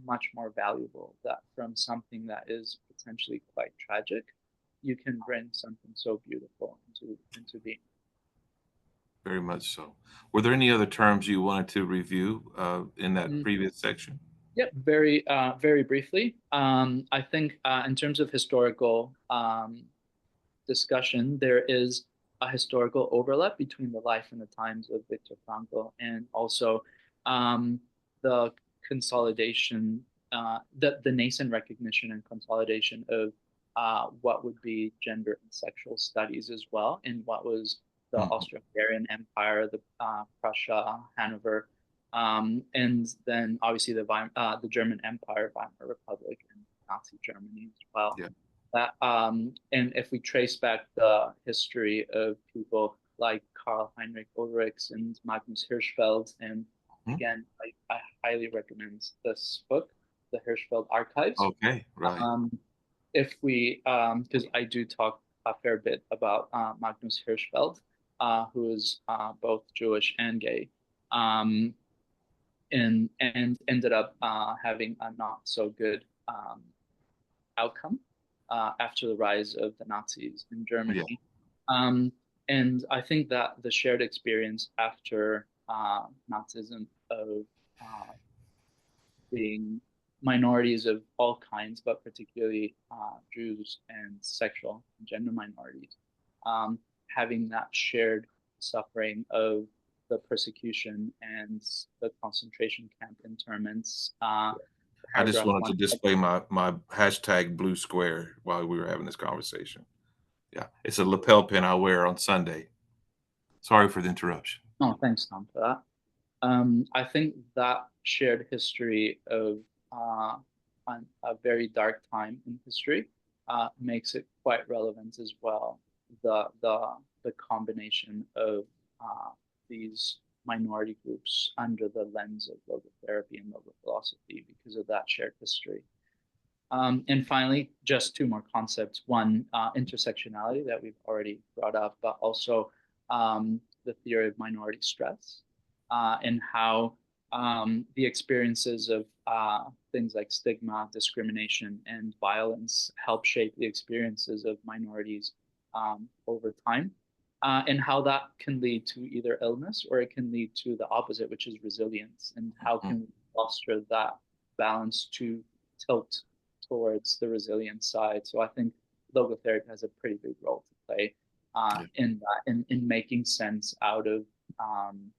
much more valuable that from something that is potentially quite tragic, you can bring something so beautiful into being. Very much so. Were there any other terms you wanted to review in that Mm, previous section? Yep, very briefly. I think in terms of historical discussion, there is a historical overlap between the life and the times of Viktor Frankl and also um, the consolidation, the nascent recognition and consolidation of what would be gender and sexual studies as well, in what was the Mhm. Austro-Hungarian Empire, the Prussia, Hanover, and then obviously the German Empire, Weimar Republic, and Nazi Germany as well Yeah. that and if we trace back the history of people like Karl Heinrich Ulrichs and Magnus Hirschfeld, and Mhm. again, I highly recommend this book, The Hirschfeld Archives. Okay. Right. Um, if we, because I do talk a fair bit about Magnus Hirschfeld, who is both Jewish and gay, um, and ended up having a not so good outcome after the rise of the Nazis in Yeah. Germany. Um, and I think that the shared experience after Nazism of uh, being minorities of all kinds, but particularly Jews and sexual and gender minorities, having that shared suffering of the persecution and the concentration camp internments. I just Paragraph wanted to one. display my hashtag blue square while we were having this conversation. Yeah, it's a lapel pin I wear on Sunday. Sorry for the interruption. Oh, thanks, Tom, for that. I think that shared history of uh, a very dark time in history makes it quite relevant as well. The combination of these minority groups under the lens of logotherapy and logophilosophy because of that shared history. And finally, just two more concepts. One, intersectionality that we've already brought up, but also the theory of minority stress and how the experiences of things like stigma, discrimination, and violence help shape the experiences of minorities over time. And how that can lead to either illness or it can lead to the opposite, which is resilience. And how Mhm. can we foster that balance to tilt towards the resilient side? So I think logotherapy has a pretty big role to play Yeah, in that, in making sense out of um,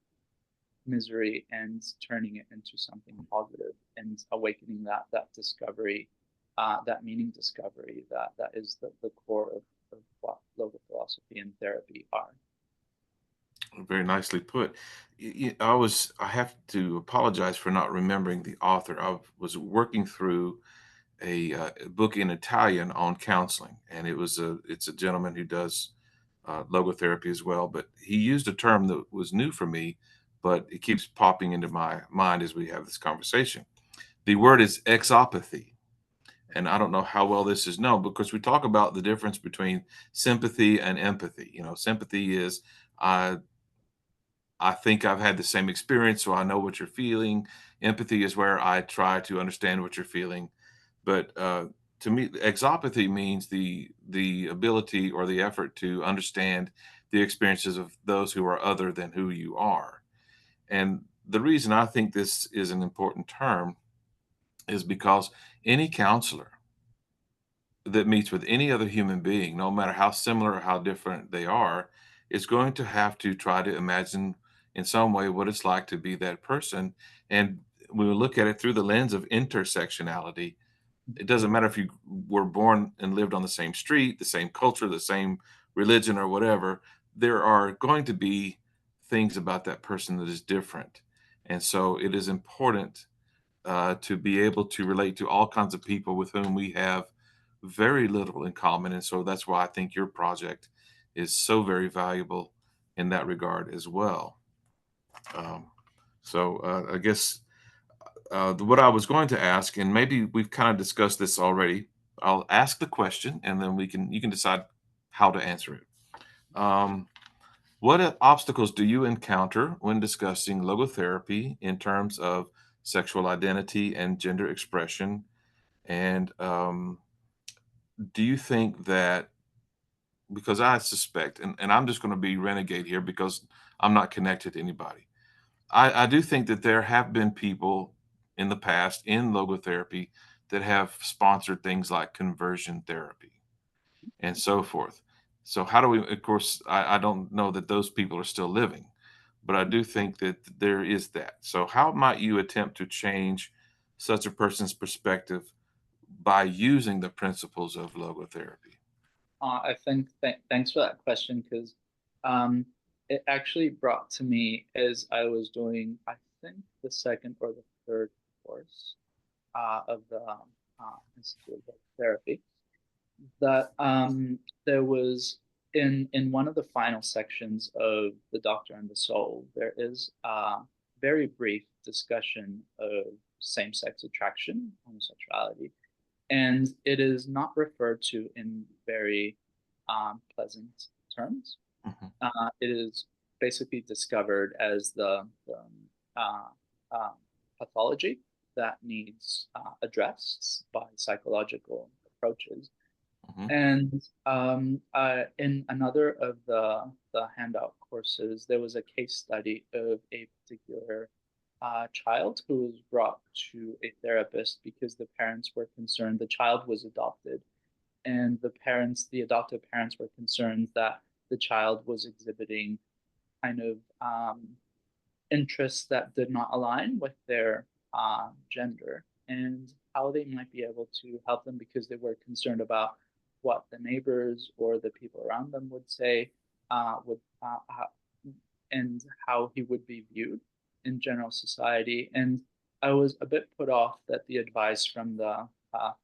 misery and turning it into something positive and awakening that discovery, that meaning discovery that is the core of what logo philosophy and therapy are. very nicely put. I have to apologize for not remembering the author. I was working through a book in Italian on counseling, and it's a gentleman who does logotherapy as well. But he used a term that was new for me, but it keeps popping into my mind as we have this conversation. The word is exopathy, and I don't know how well this is known because we talk about the difference between sympathy and empathy. Sympathy is I I think I've had the same experience, so I know what you're feeling. Empathy is where I try to understand what you're feeling. But to me, exopathy means the ability or the effort to understand the experiences of those who are other than who you are. And the reason I think this is an important term is because any counselor that meets with any other human being, no matter how similar or how different they are, is going to have to try to imagine in some way what it's like to be that person. And when we look at it through the lens of intersectionality, it doesn't matter if you were born and lived on the same street, the same culture, the same religion, or whatever, there are going to be things about that person that is different. And so it is important to be able to relate to all kinds of people with whom we have very little in common. And so that's why I think your project is so very valuable in that regard as well. Um, I guess what I was going to ask, and maybe we've kind of discussed this already. I'll ask the question, and then you can decide how to answer it. Um, what obstacles do you encounter when discussing logotherapy in terms of sexual identity and gender expression? And do you think that, because I suspect, and I'm just going to be renegade here because I'm not connected to anybody. I do think that there have been people in the past in logotherapy that have sponsored things like conversion therapy and so forth. So how do we, of course, I don't know that those people are still living, but I do think that there is that. So how might you attempt to change such a person's perspective by using the principles of logotherapy? I think thanks for that question because um, it actually brought to me as I was doing, I think, the second or the third course of the Institute of Therapy, that there was in one of the final sections of The Doctor and the Soul, there is a very brief discussion of same-sex attraction, homosexuality, and it is not referred to in very pleasant terms. Mhm. It is basically discovered as the uh, uh, pathology that needs addressed by psychological approaches. Mhm. And in another of the handout courses, there was a case study of a particular child who was brought to a therapist because the parents were concerned. The child was adopted, and the adoptive parents were concerned that the child was exhibiting kind of interests that did not align with their gender, and how they might be able to help them because they were concerned about what the neighbors or the people around them would say, would and how he would be viewed in general society. And I was a bit put off that the advice from the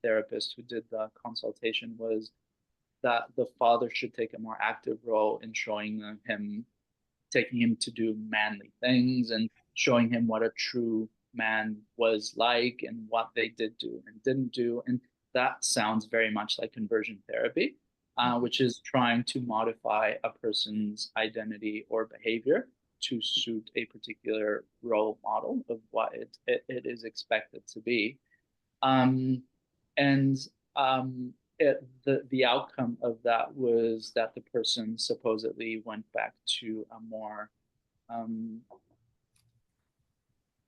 therapist who did the consultation was that the father should take a more active role in showing him, taking him to do manly things and showing him what a true man was like and what they did do and didn't do. And that sounds very much like conversion therapy, which is trying to modify a person's identity or behavior to suit a particular role model of what it is expected to be. Um, and the outcome of that was that the person supposedly went back to a more um,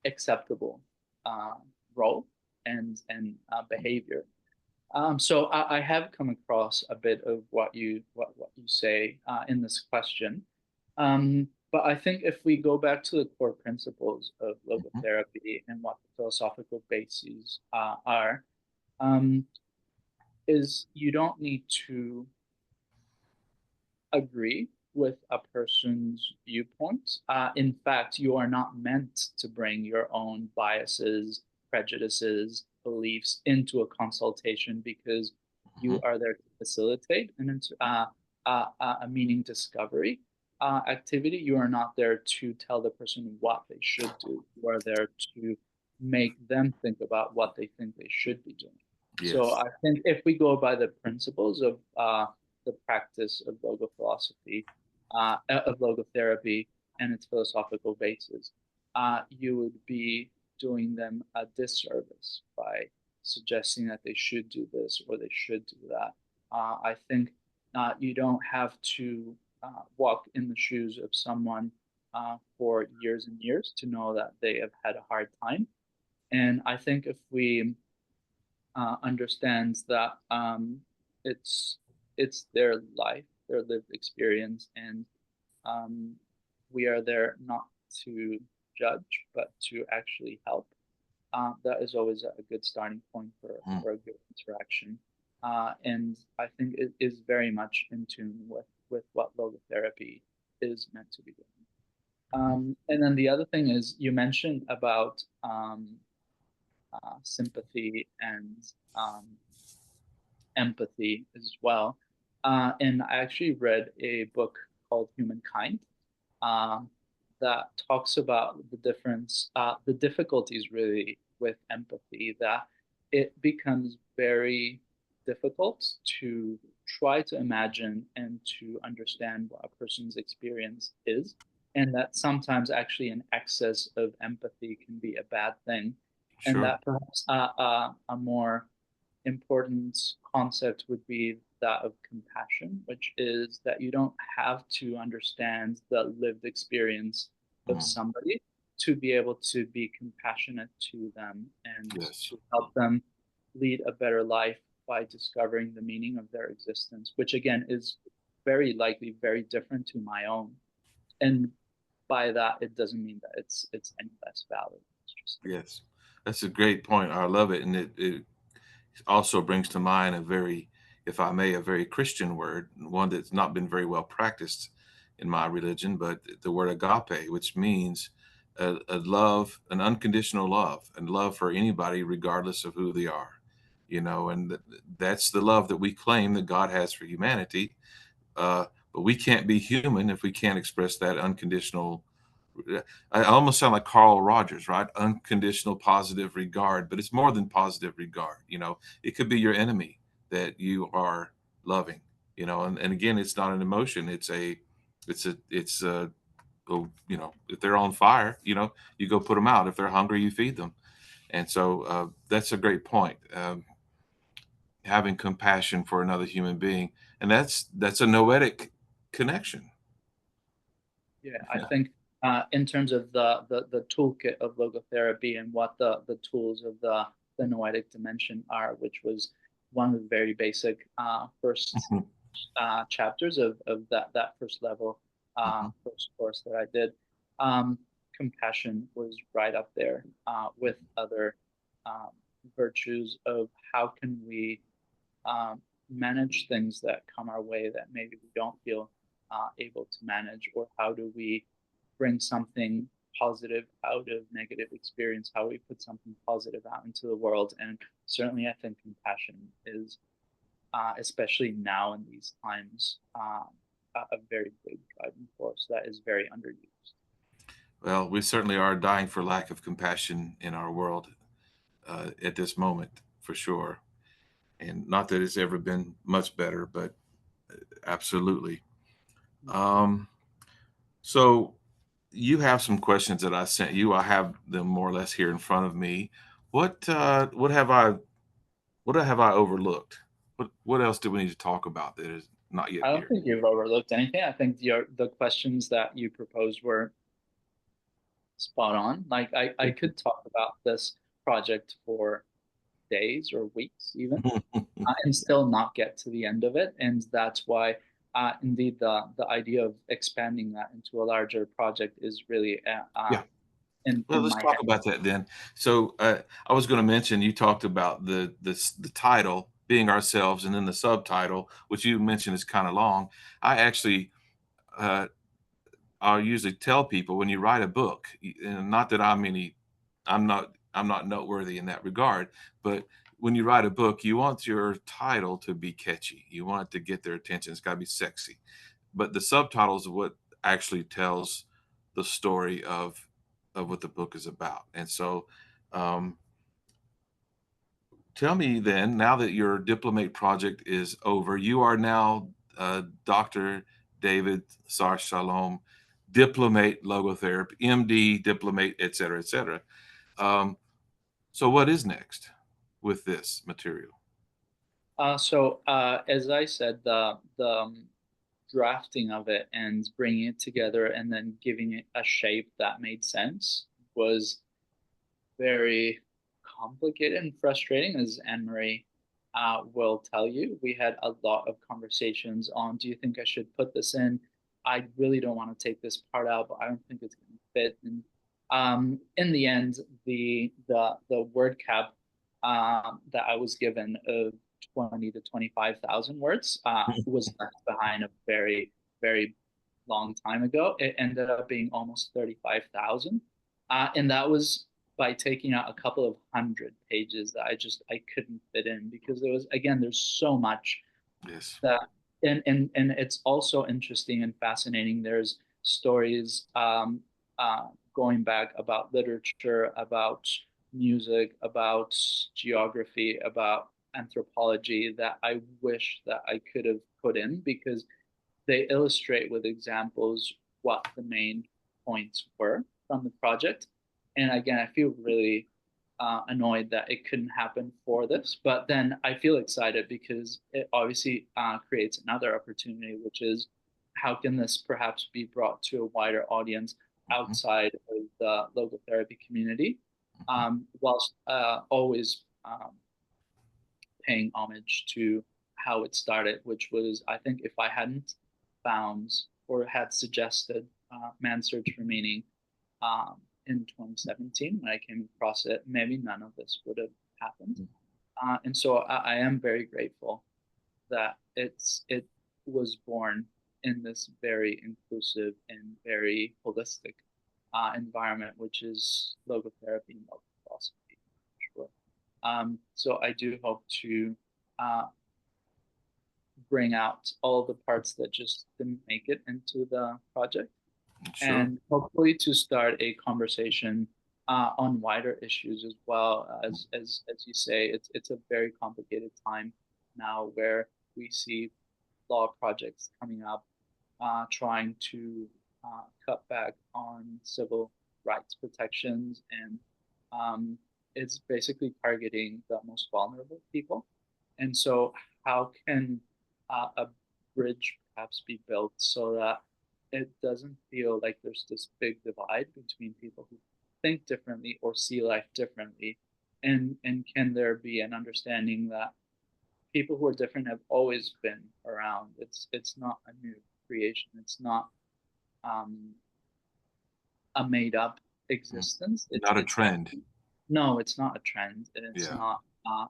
acceptable uh, role and behavior. So I have come across a bit of what you say in this question, but I think if we go back to the core principles of Mhm. logotherapy and what the philosophical bases are, um, is you don't need to agree with a person's viewpoint. In fact, you are not meant to bring your own biases, prejudices, beliefs into a consultation because you Mhm. are there to facilitate a meaning discovery activity. You are not there to tell the person what they should do. You are there to make them think about what they think they should be doing. So Yes. I think if we go by the principles of the practice of logo philosophy, of logotherapy and its philosophical basis, you would be doing them a disservice by suggesting that they should do this or they should do that. I think you don't have to walk in the shoes of someone for years and years to know that they have had a hard time. And I think if we understand that it's it's their life, their lived experience, and um, we are there not to judge, but to actually help. That is always a good starting point Mm. for a good interaction. And I think it is very much in tune with what logotherapy is meant to be doing. And then the other thing is you mentioned about sympathy and um, empathy as well. And I actually read a book called Humankind um, that talks about the difference, the difficulties really with empathy, that it becomes very difficult to try to imagine and to understand what a person's experience is. And that sometimes actually an excess of empathy can be a bad thing. And Sure. that perhaps a more important concept would be that of compassion, which is that you don't have to understand the lived experience of Mm. somebody to be able to be compassionate to them and Yes. to help them lead a better life by discovering the meaning of their existence, which again is very likely very different to my own. And by that, it doesn't mean that it's any less valid. It's just Yes. That's a great point. I love it. And it also brings to mind a very, if I may, a very Christian word, one that's not been very well practiced in my religion, but the word agape, which means a love, an unconditional love, and love for anybody, regardless of who they are. And that's the love that we claim that God has for humanity. But we can't be human if we can't express that unconditional. I almost sound like Carl Rogers, right? Unconditional positive regard, but it's more than positive regard. It could be your enemy that you are loving. and again, it's not an emotion. If they're on fire, you go put them out. If they're hungry, you feed them. And so that's a great point. Having compassion for another human being, and that's a noetic connection. Yeah, I think in terms of the toolkit of logotherapy and what the tools of the noetic dimension are, which was one of the very basic first Mhm, chapters of that first level mhm. first course that I did. Um, Compassion was right up there with other um, virtues of how can we manage things that come our way that maybe we don't feel able to manage, or how do we bring something positive out of negative experience? How do we put something positive out into the world? And certainly, I think compassion is, especially now in these times, a very big driving force that is very underused. Well, we certainly are dying for lack of compassion in our world at this moment, for sure. And not that it's ever been much better, but absolutely. Um, so you have some questions that I sent you. I have them more or less here in front of me. What have I overlooked? What else do we need to talk about that is not yet I don't here? think you've overlooked anything. I think the questions that you proposed were spot on. Like I could talk about this project for days or weeks even, and still not get to the end of it. And that's why, indeed, the idea of expanding that into a larger project is really Yeah. Well, in let's my talk head. about that then. So, I was going to mention you talked about the title being ourselves, and then the subtitle, which you mentioned is kind of long. I actually, uh, I'll usually tell people when you write a book, and not that I'm not noteworthy in that regard, but when you write a book, you want your title to be catchy. You want it to get their attention. It's got to be sexy. But the subtitles are what actually tells the story of what the book is about. And so, um, tell me then, now that your diplomate project is over, you are now Dr. David Sar Shalom, diplomate logotherapy, MD, diplomate, et cetera, et cetera. Um, so, what is next with this material? As I said, the drafting of it and bringing it together and then giving it a shape that made sense was very complicated and frustrating, as Anne Marie will tell you. We had a lot of conversations on, do you think I should put this in? I really don't want to take this part out, but I don't think it's going to fit. And in the end, the word cap that I was given of 20 to 25,000 words was left behind a very, very long time ago. It ended up being almost 35,000. And that was by taking out a couple of hundred pages that I couldn't fit in, because there's so much Yes. that. And it's also interesting and fascinating. There's stories going back about literature, about music, about geography, about anthropology that I wish that I could have put in, because they illustrate with examples what the main points were from the project. And again, I feel really annoyed that it couldn't happen for this, but then I feel excited because it obviously creates another opportunity, which is how can this perhaps be brought to a wider audience Mhm, outside of the logotherapy community, mhm. whilst always paying homage to how it started, which was, I think, if I hadn't found or had suggested Man's Search for Meaning in 2017 when I came across it, maybe none of this would have happened. And so I am very grateful that it was born in this very inclusive and very holistic environment, which is logotherapy and log philosophy. Sure. So I do hope to uh, bring out all the parts that just didn't make it into the project, Sure. and hopefully to start a conversation on wider issues as well. As you say, it's a very complicated time now where we see law projects coming up, trying to cut back on civil rights protections, and it's basically targeting the most vulnerable people. And so, how can a bridge perhaps be built so that it doesn't feel like there's this big divide between people who think differently or see life differently, and can there be an understanding that people who are different have always been around. It's not a new creation. It's not um, a made up existence. Not a It's trend. actually, no, it's not a trend, and it's Yeah. not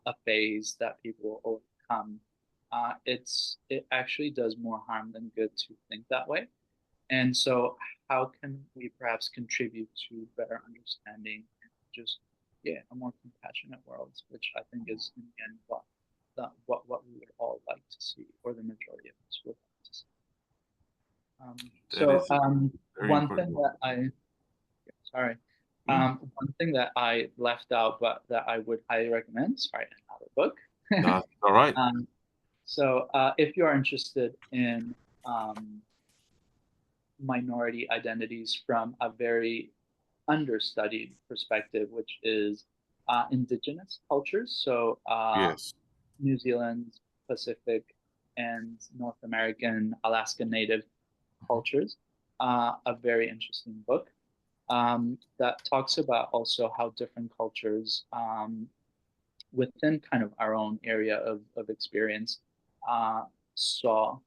a phase that people will overcome. It actually does more harm than good to think that way. And so, how can we perhaps contribute to better understanding and just, yeah, a more compassionate world, which I think is in the end what we would all like to see, or the majority of us would like to see. That is very One important. thing that sorry, Yeah. one thing that I left out, but that I would highly recommend, sorry, another book. All right. If you are interested in um, minority identities from a very understudied perspective, which is indigenous cultures. So Yes. New Zealand, Pacific, and North American, Alaska Native cultures. A very interesting book that talks about also how different cultures within kind of our own area of experience uh, saw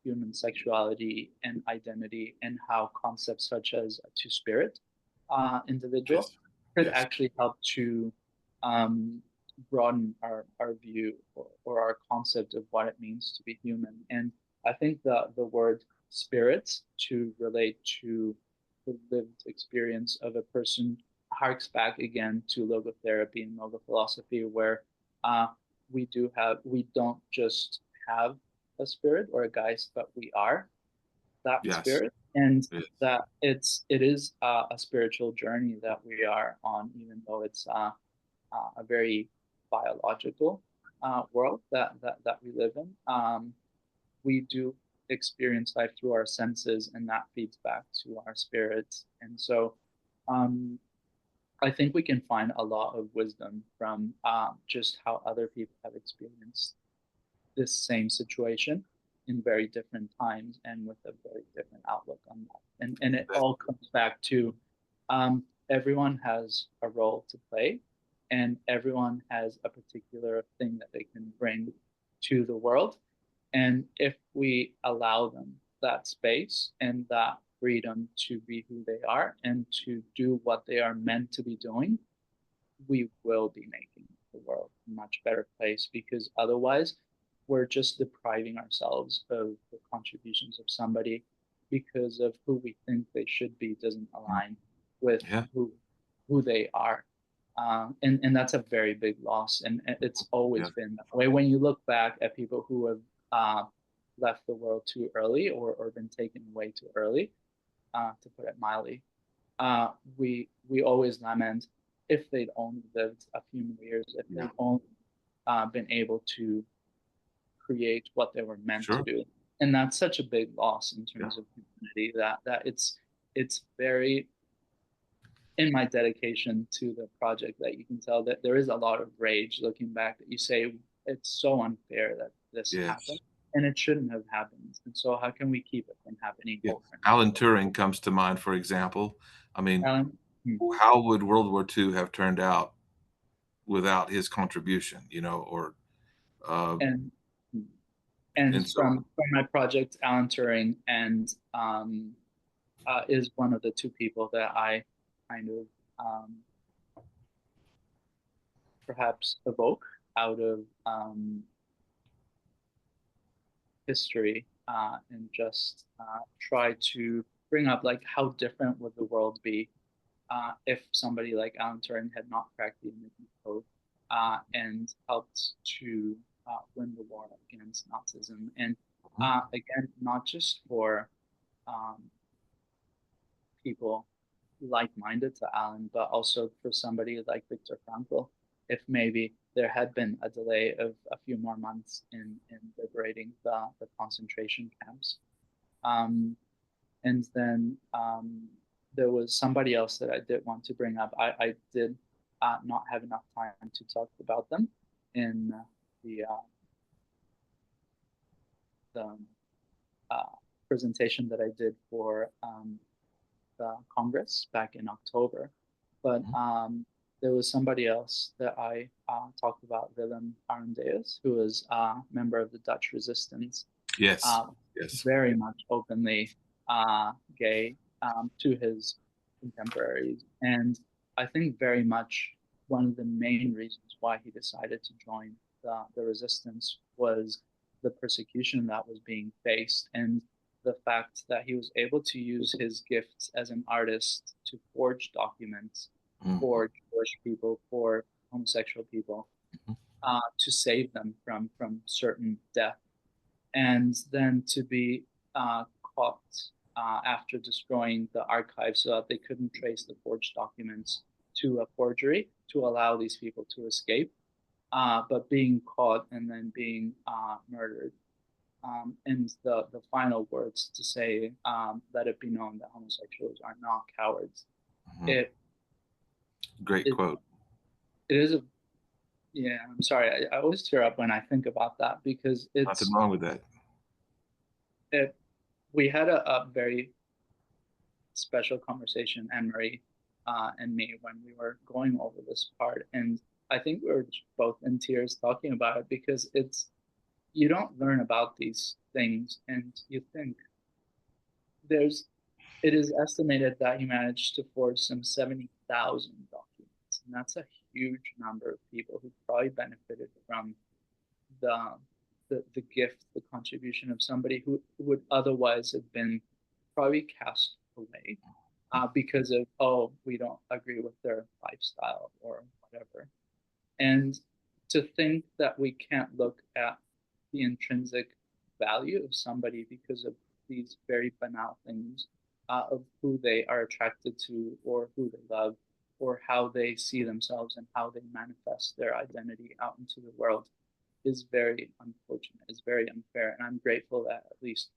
human sexuality and identity, and how concepts such as a two-spirit individual Yes. could Yes. actually help to um, broaden our view, or our concept of what it means to be human. And I think the word spirit to relate to the lived experience of a person harks back again to logotherapy and logophilosophy, where uh, we don't just have a spirit or a geist, but we are that Yes. spirit, and Yes. that it is a spiritual journey that we are on, even though it's a very biological world that we live in. We do experience life through our senses, and that feeds back to our spirits. And so, um, I think we can find a lot of wisdom from just how other people have experienced this same situation in very different times and with a very different outlook on that. And it That, all comes back to everyone has a role to play, and everyone has a particular thing that they can bring to the world. And if we allow them that space and that freedom to be who they are and to do what they are meant to be doing, we will be making the world a much better place, because otherwise we're just depriving ourselves of the contributions of somebody because of who we think they should be doesn't align with yeah. who they are. And that's a very big loss, and it's always Yeah. been that way. When you look back at people who have left the world too early, or been taken away too early, to put it mildly, we always lament if they'd only lived a few more years, if Yeah. they'd only been able to create what they were meant to Sure. do. And that's such a big loss in Yeah. terms of humanity, that it's very, in my dedication to the project, that you can tell that there is a lot of rage looking back, that you say it's so unfair that this Yes. happened, and it shouldn't have happened. And so how can we keep it from happening Yeah. over and Alan over? Turing comes to mind, for example. I mean, Alan? Hmm. how would World War II have turned out without his contribution, or uh, And hmm. And and so from my project, Alan Turing and is one of the two people that I kind of perhaps evoke out of history, and just try to bring up, like, how different would the world be if somebody like Alan Turing had not cracked the Enigma code and helped to win the war against Nazism. And again, not just for um, people like-minded to Alan, but also for somebody like Viktor Frankl, if maybe there had been a delay of a few more months in liberating the concentration camps. And then there was somebody else that I did want to bring up. I did not have enough time to talk about them in the the presentation that I did for the Congress back in October. But there was somebody else that I talked about, Willem Arendeus, who was a member of the Dutch resistance. Yes. Yes. Very much openly gay to his contemporaries. And I think very much one of the main reasons why he decided to join the resistance was the persecution that was being faced, and the fact that he was able to use his gifts as an artist to forge documents for Jewish people, for homosexual people, to save them from certain death, and then to be caught after destroying the archives so that they couldn't trace the forged documents to a forgery to allow these people to escape, but being caught and then being murdered. And the final words to say, let it be known that homosexuals are not cowards. Great quote. It is yeah, I'm sorry. I always tear up when I think about that, because it's nothing wrong with that. We had a very special conversation, Anne-Marie and me, when we were going over this part. And I think we were both in tears talking about it, because you don't learn about these things, and you think it is estimated that he managed to forge some 70,000 documents, and that's a huge number of people who probably benefited from the gift, the contribution of somebody who would otherwise have been probably cast away because of, oh, we don't agree with their lifestyle or whatever. And to think that we can't look at the intrinsic value of somebody because of these very banal things of who they are attracted to, or who they love, or how they see themselves and how they manifest their identity out into the world, is very unfortunate, is very unfair. And I'm grateful that at least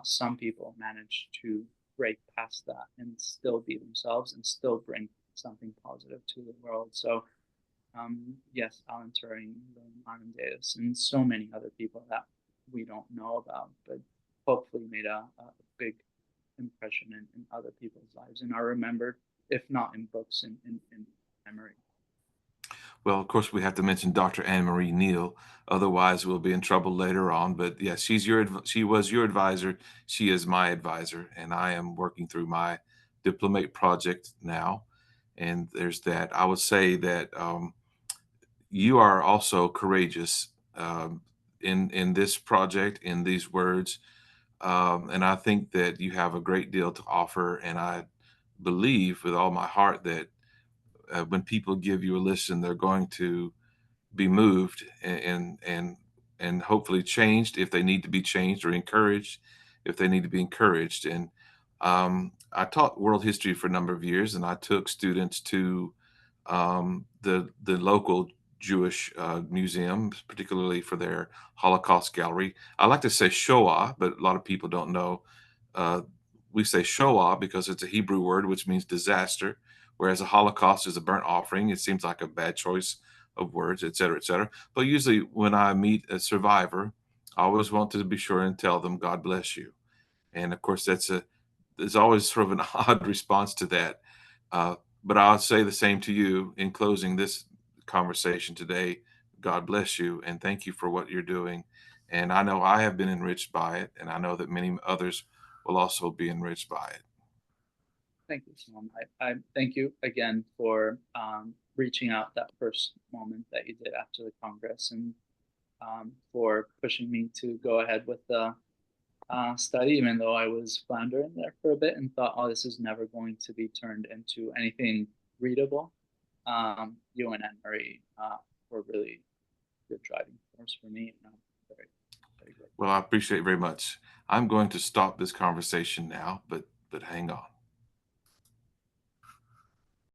some people manage to break past that and still be themselves and still bring something positive to the world. So yes, Alan Turing, Arnon Davis, and so many other people that we don't know about, but hopefully made a big impression in other people's lives and are remembered, if not in books, in memory. Well, of course, we have to mention Dr. Anne-Marie Neal. Otherwise, we'll be in trouble later on. But yeah, she was your advisor. She is my advisor, and I am working through my diplomate project now. And there's that. I would say that you are also courageous in this project, in these words, and I think that you have a great deal to offer. And I believe with all my heart that when people give you a listen, they're going to be moved and hopefully changed if they need to be changed, or encouraged if they need to be encouraged. And I taught world history for a number of years, and I took students to the local Jewish museum, particularly for their Holocaust gallery. I like to say Shoah, but a lot of people don't know. We say Shoah because it's a Hebrew word which means disaster, whereas a Holocaust is a burnt offering. It seems like a bad choice of words, et cetera, et cetera. But usually when I meet a survivor, I always want to be sure and tell them, God bless you. And of course, there's always sort of an odd response to that. But I'll say the same to you in closing this conversation today. God bless you, and thank you for what you're doing. And I know I have been enriched by it, and I know that many others will also be enriched by it. Thank you, Tom. I thank you again for reaching out that first moment that you did after the Congress, and for pushing me to go ahead with the study, even though I was floundering there for a bit and thought, oh, this is never going to be turned into anything readable. You and Anne-Marie were really good driving force for me. And I'm very, very grateful. Well, I appreciate it very much. I'm going to stop this conversation now, but hang on.